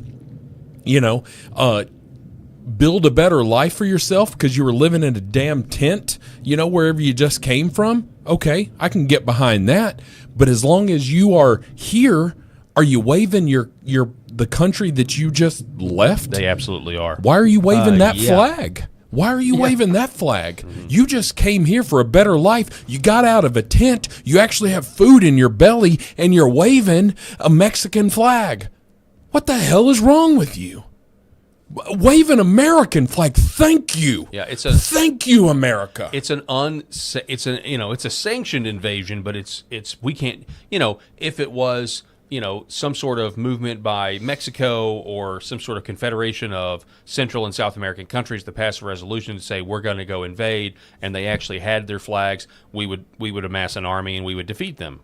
build a better life for yourself because you were living in a damn tent, wherever you just came from? Okay, I can get behind that. But as long as you are here, are you waving the country that you just left? They absolutely are. Why are you waving that flag? Why are you waving that flag? Mm-hmm. You just came here for a better life. You got out of a tent. You actually have food in your belly, and you're waving a Mexican flag. What the hell is wrong with you? Wave an American flag. Thank you. Yeah, thank you, America. It's a sanctioned invasion, but we can't. If it was some sort of movement by Mexico or some sort of confederation of Central and South American countries to pass a resolution to say we're going to go invade, and they actually had their flags, we would amass an army and we would defeat them,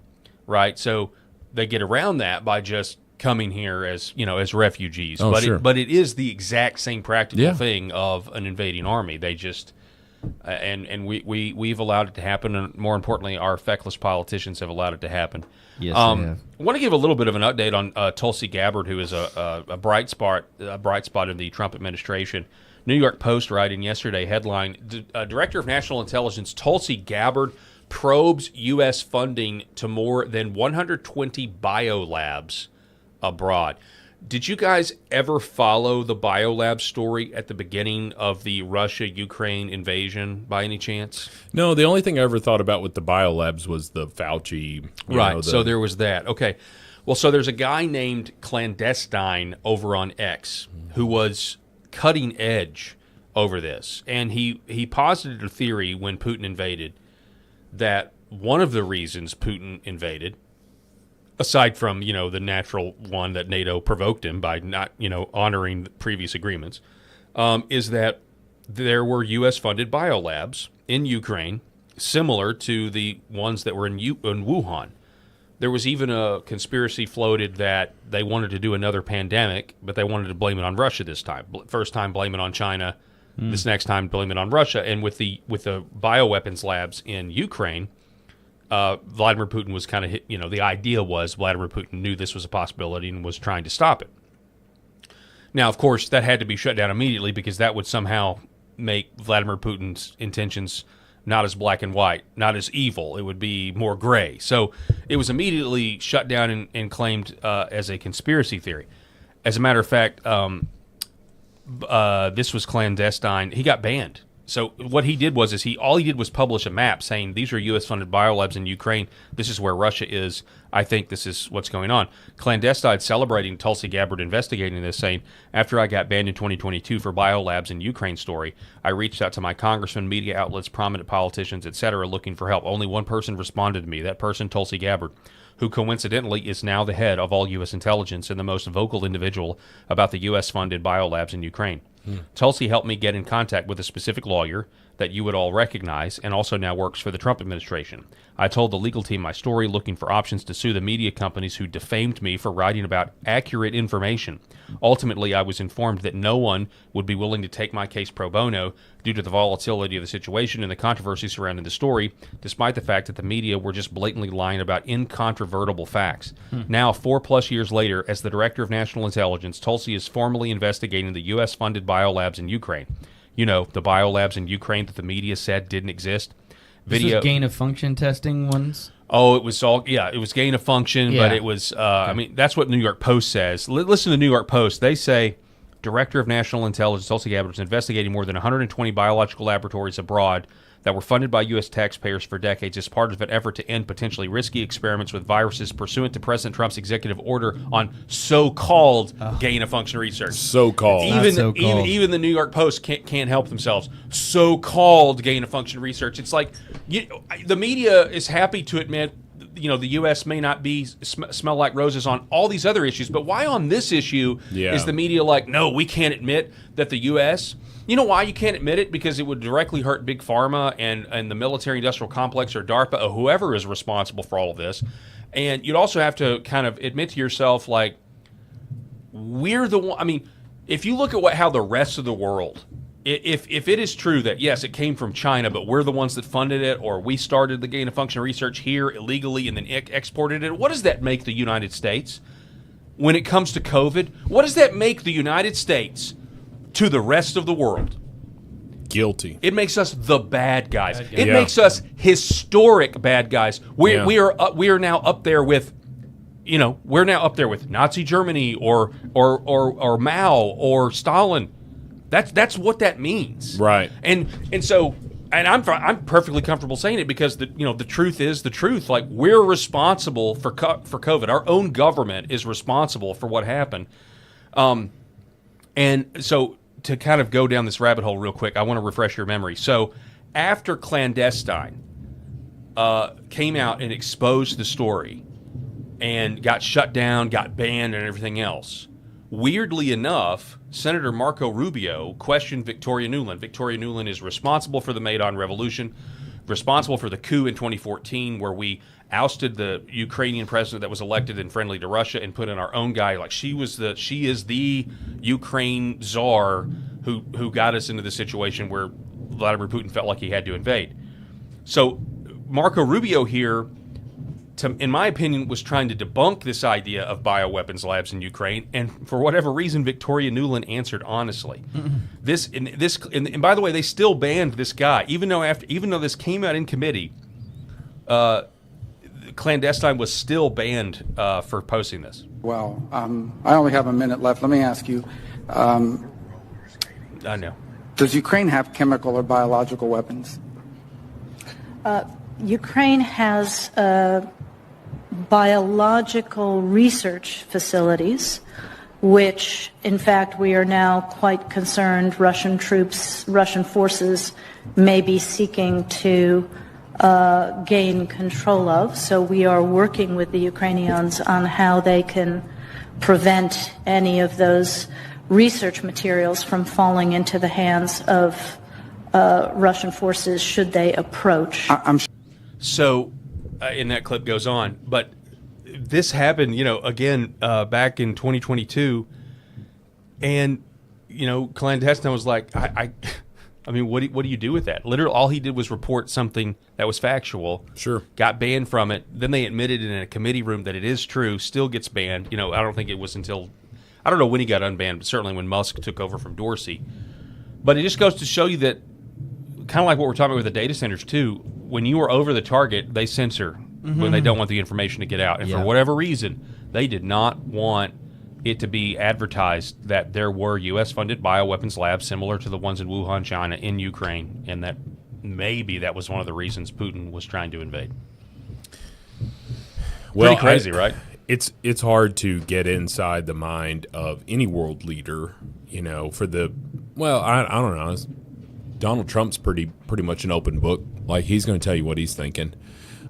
right? So they get around that by just coming here as refugees. But it is the exact same practical thing of an invading army. They just and we've allowed it to happen, and more importantly, our feckless politicians have allowed it to happen. Yes, they have. I want to give a little bit of an update on Tulsi Gabbard, who is a bright spot in the Trump administration. New York Post writing yesterday, headline: Director of National Intelligence Tulsi Gabbard probes U.S. funding to more than 120 biolabs abroad. Did you guys ever follow the biolab story at the beginning of the Russia-Ukraine invasion by any chance? No, the only thing I ever thought about with the biolabs was the Fauci. So there was that. Okay. Well, so there's a guy named Clandestine over on X who was cutting edge over this. And he posited a theory when Putin invaded that one of the reasons Putin invaded, aside from, the natural one that NATO provoked him by not, honoring previous agreements, is that there were U.S.-funded biolabs in Ukraine similar to the ones that were in Wuhan. There was even a conspiracy floated that they wanted to do another pandemic, but they wanted to blame it on Russia this time. First time, blame it on China. This next time, blame it on Russia. And with the bioweapons labs in Ukraine, Vladimir Putin was kind of the idea was Vladimir Putin knew this was a possibility and was trying to stop it. Now, of course, that had to be shut down immediately because that would somehow make Vladimir Putin's intentions not as black and white, not as evil. It would be more gray. So it was immediately shut down and claimed as a conspiracy theory. As a matter of fact, this was clandestine. He got banned. So what he did was all he did was publish a map saying these are U.S.-funded biolabs in Ukraine. This is where Russia is. I think this is what's going on. Clandestine celebrating Tulsi Gabbard investigating this, saying, after I got banned in 2022 for biolabs in Ukraine story, I reached out to my congressmen, media outlets, prominent politicians, etc., looking for help. Only one person responded to me. That person, Tulsi Gabbard, who coincidentally is now the head of all U.S. intelligence and the most vocal individual about the U.S.-funded biolabs in Ukraine. Tulsi helped me get in contact with a specific lawyer that you would all recognize and also now works for the Trump administration. I told the legal team my story, looking for options to sue the media companies who defamed me for writing about accurate information. Ultimately, I was informed that no one would be willing to take my case pro bono due to the volatility of the situation and the controversy surrounding the story, despite the fact that the media were just blatantly lying about incontrovertible facts. Now, 4+ years later, as the Director of National Intelligence, Tulsi is formally investigating the U.S.-funded biolabs in Ukraine. You know, the biolabs in Ukraine that the media said didn't exist. This was gain-of-function testing ones? Oh, it was all, it was gain of function, but it was, I mean, that's what New York Post says. Listen to New York Post. They say, Director of National Intelligence, Tulsi Gabbard, is investigating more than 120 biological laboratories abroad that were funded by U.S. taxpayers for decades as part of an effort to end potentially risky experiments with viruses pursuant to President Trump's executive order on so-called gain-of-function research. So-called. Even the New York Post can't help themselves. So-called gain-of-function research. It's like the media is happy to admit, the U.S. may not be smell like roses on all these other issues, but why on this issue is the media like, no, we can't admit that the U.S. You know why you can't admit it? Because it would directly hurt Big Pharma and the military-industrial complex or DARPA or whoever is responsible for all of this. And you'd also have to kind of admit to yourself, like, we're the one. I mean, if you look at how the rest of the world, if it is true that, yes, it came from China, but we're the ones that funded it, or we started the gain-of-function research here illegally and then exported it, what does that make the United States when it comes to COVID? What does that make the United States to the rest of the world? Guilty. It makes us the bad guys. It makes us historic bad guys. We are now up there with, we're now up there with Nazi Germany or Mao or Stalin. That's what that means. Right. And so I'm perfectly comfortable saying it because the truth is the truth. Like, we're responsible for COVID. Our own government is responsible for what happened. And so to kind of go down this rabbit hole real quick, I want to refresh your memory. So after Clandestine came out and exposed the story and got shut down, got banned, and everything else, weirdly enough, Senator Marco Rubio questioned Victoria Nuland. Victoria Nuland is responsible for the Maidan Revolution, responsible for the coup in 2014 where we ousted the Ukrainian president that was elected and friendly to Russia and put in our own guy. Like, she is the Ukraine czar who got us into the situation where Vladimir Putin felt like he had to invade. So Marco Rubio here, in my opinion, was trying to debunk this idea of bioweapons labs in Ukraine, and for whatever reason, Victoria Nuland answered honestly. And by the way, they still banned this guy, even though this came out in committee. Clandestine was still banned for posting this. Well, I only have a minute left. Let me ask you. I know. Does Ukraine have chemical or biological weapons? Ukraine has biological research facilities, which, in fact, we are now quite concerned Russian forces may be seeking to gain control of. So we are working with the Ukrainians on how they can prevent any of those research materials from falling into the hands of Russian forces should they approach. So, and that clip goes on, but this happened, again, back in 2022, and clandestine was like, I mean, what do you do with that? Literally, all he did was report something that was factual. Sure. Got banned from it. Then they admitted in a committee room that it is true. Still gets banned. I don't think it was until, I don't know when he got unbanned, but certainly when Musk took over from Dorsey. But it just goes to show you that, kind of like what we're talking about with the data centers too, when you are over the target, they censor when they don't want the information to get out. And for whatever reason, they did not want it to be advertised that there were U.S.-funded bioweapons labs similar to the ones in Wuhan, China, in Ukraine, and that maybe that was one of the reasons Putin was trying to invade. Well, pretty crazy, right? It's hard to get inside the mind of any world leader, I don't know. Donald Trump's pretty much an open book. Like, he's going to tell you what he's thinking.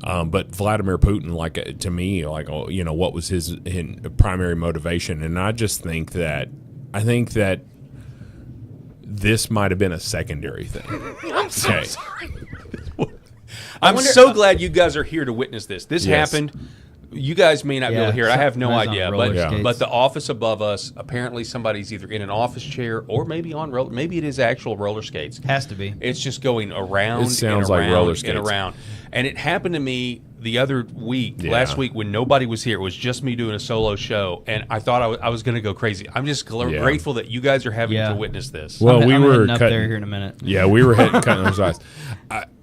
But Vladimir Putin, to me, what was his primary motivation? And I just think that this might have been a secondary thing. I'm so sorry. I'm so glad you guys are here to witness this. This happened. You guys may not be able to hear it. I have no idea. But the office above us, apparently somebody's either in an office chair or maybe maybe it is actual roller skates. Has to be. It's just going around. It sounds and like around roller skates. and around. And it happened to me the other week, last week, when nobody was here. It was just me doing a solo show, and I thought I was going to go crazy. I'm just grateful that you guys are having to witness this. Well, we were up there here in a minute. Yeah, we were cutting those eyes.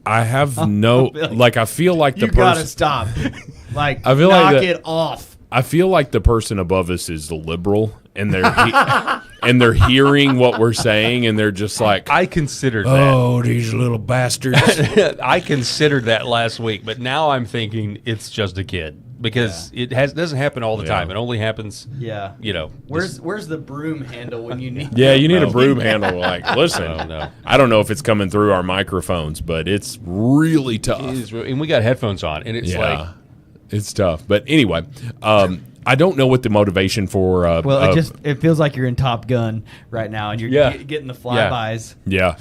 I have no I feel like the person. You gotta stop. I feel knock it off. I feel like the person above us is the liberal, and they're hearing what we're saying, and they're just like, I considered that. Oh, these little bastards. I considered that last week, but now I'm thinking it's just a kid. Because it doesn't happen all the time. It only happens. Yeah. Where's the broom handle when you need? Yeah, you need a broom handle. Listen, I don't know if it's coming through our microphones, but it's really tough. And we got headphones on, and it's it's tough. But anyway, I don't know what the motivation for. It feels like you're in Top Gun right now, and you're getting the flybys. Yeah.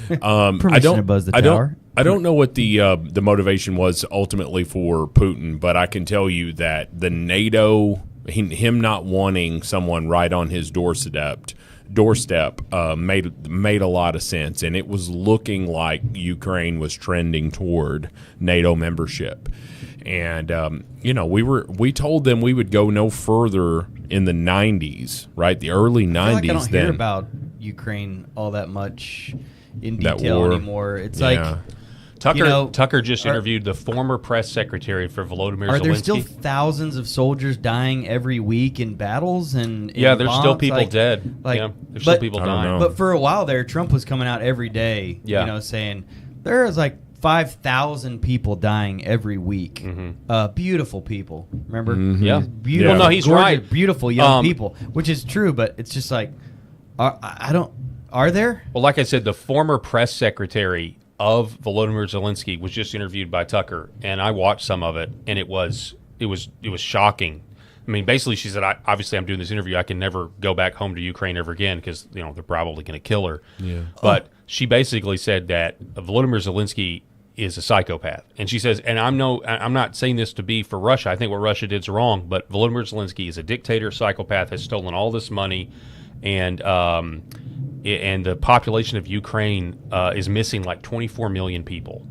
Permission to buzz the tower. I don't know what the motivation was ultimately for Putin, but I can tell you that the NATO, him not wanting someone right on his doorstep made a lot of sense, and it was looking like Ukraine was trending toward NATO membership. And we told them we would go no further in the 90s, right? The early 90s. I don't hear about Ukraine all that much in detail anymore. It's Tucker just interviewed the former press secretary for Volodymyr Zelensky. Are there still thousands of soldiers dying every week in battles and there's bombs? still people dead. There's still people dying. But for a while there, Trump was coming out every day, saying there is 5,000 people dying every week. Beautiful people, remember? Yeah, beautiful. Well, no, he's right. Beautiful young people, which is true, but it's just are there? Well, like I said, the former press secretary of Volodymyr Zelensky was just interviewed by Tucker, and I watched some of it, and it was shocking. I mean, basically, she said, obviously, I'm doing this interview. I can never go back home to Ukraine ever again because they're probably going to kill her. Yeah. But she basically said that Volodymyr Zelensky is a psychopath, and she says, and I'm not saying this to be for Russia. I think what Russia did is wrong, but Volodymyr Zelensky is a dictator, psychopath, has stolen all this money, and the population of Ukraine is missing 24 million people.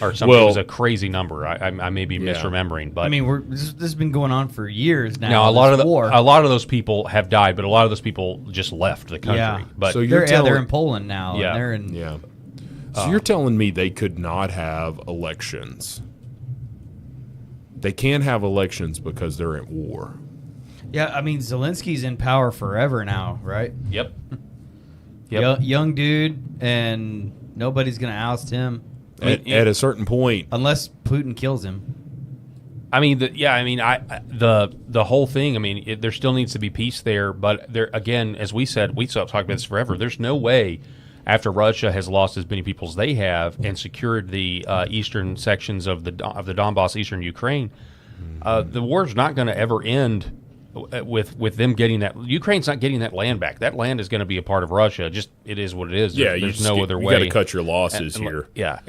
Or something. It was a crazy number. I may be misremembering, but I mean, this has been going on for years now. Now a lot of those people have died, but a lot of those people just left the country. Yeah. But so they're in Poland now. Yeah, and they're in. Yeah. So you're telling me they could not have elections? They can't have elections because they're at war. Yeah, I mean, Zelensky's in power forever now, right? Yep. Young dude, and nobody's going to oust him. At a certain point, unless Putin kills him. I mean, the whole thing. I mean, there still needs to be peace there, but there again, as we said, we talked about this forever. There's no way, after Russia has lost as many people as they have and secured the eastern sections of the Donbass, eastern Ukraine, the war's not going to ever end with them getting that, Ukraine's not getting that land back. That land is going to be a part of Russia. Just it is what it is. Yeah, there's no other way. You got to cut your losses here. Yeah,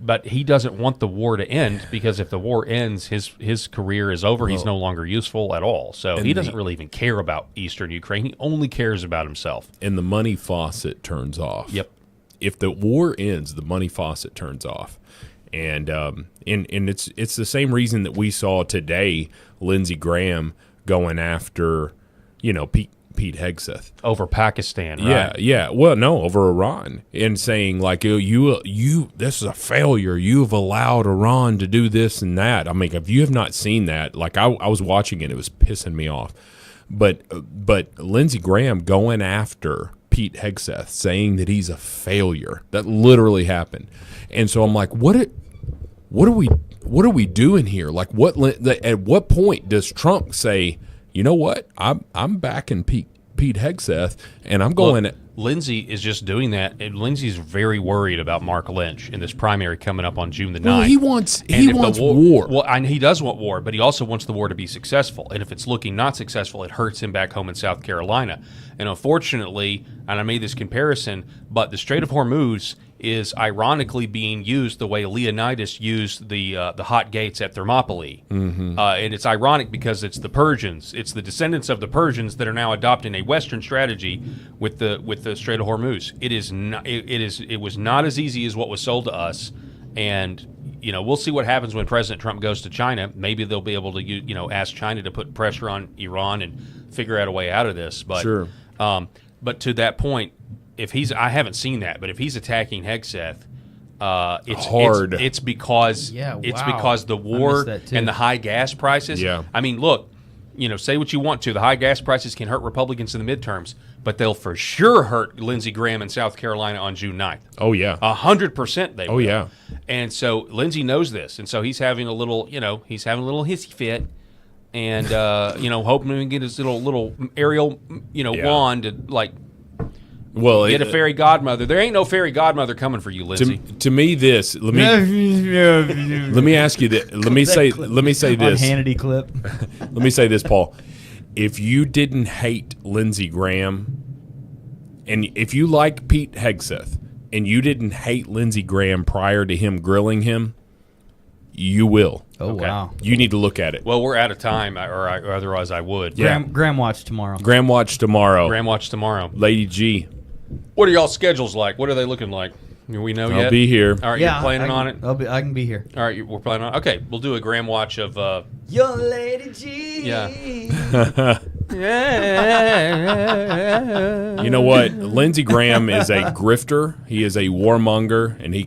but he doesn't want the war to end, because if the war ends, his career is over. He's no longer useful at all. So he doesn't really even care about Eastern Ukraine. He only cares about himself. And the money faucet turns off. Yep. If the war ends, the money faucet turns off. And it's the same reason that we saw today Lindsey Graham going after, Pete Hegseth over Pakistan, right? Yeah. Well, no, over Iran, and saying like you this is a failure. You've allowed Iran to do this and that. I mean, if you have not seen that, like I was watching it was pissing me off. But Lindsey Graham going after Pete Hegseth, saying that he's a failure. That literally happened. And so I'm like, what are we doing here? Like, at what point does Trump say, you know what, I'm backing Pete Hegseth, and I'm going. Lindsey is just doing that, and Lindsey's very worried about Mark Lynch in this primary coming up on June the 9th. Well, he wants war. Well, and he does want war, but he also wants the war to be successful. And if it's looking not successful, it hurts him back home in South Carolina. And unfortunately, and I made this comparison, but the Strait of Hormuz is ironically being used the way Leonidas used the hot gates at Thermopylae. Mm-hmm. And it's ironic because it's the Persians, it's the descendants of the Persians that are now adopting a Western strategy with the Strait of Hormuz. It was not as easy as what was sold to us, and we'll see what happens when President Trump goes to China. Maybe they'll be able to ask China to put pressure on Iran and figure out a way out of this. But sure. But to that point, I haven't seen that, but if he's attacking Hegseth, it's hard. It's because the war and the high gas prices. Yeah. I mean, look, say what you want to, the high gas prices can hurt Republicans in the midterms, but they'll for sure hurt Lindsey Graham in South Carolina on June 9th. Oh yeah, 100% they will. Oh yeah. And so Lindsey knows this, and so he's having a little hissy fit. And hoping to get his little aerial, wand to get a fairy godmother. There ain't no fairy godmother coming for you, Lindsey. To me, let me ask you this. Let me say this. Hannity clip. Let me say this, Paul. If you didn't hate Lindsey Graham, and if you like Pete Hegseth, and you didn't hate Lindsey Graham prior to him grilling him, you will. Oh, okay. Wow. You need to look at it. Well, we're out of time, or otherwise I would. Yeah. Graham watch tomorrow. Graham watch tomorrow. Lady G. What are y'all schedules like? What are they looking like? Do we know yet? I'll be here. All right, you're planning on it? I can be here. All right, we're planning on it. Okay, we'll do a Graham watch of... Young Lady G. Yeah. You know what? Lindsey Graham is a grifter. He is a warmonger, and he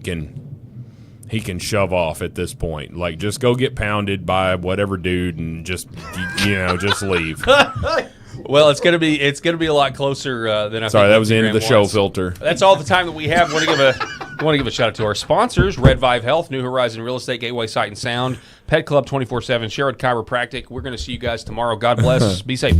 can shove off at this point. Like, just go get pounded by whatever dude and just leave. Well, it's gonna be a lot closer than I. Sorry, think that was the end of the show was. filter. That's all the time that we have. Want to give a shout out to our sponsors: Red Vive Health, New Horizon Real Estate, Gateway Sight and Sound, Pet Club 24/7, Sherrod Chiropractic. We're going to see you guys tomorrow. God bless. Be safe.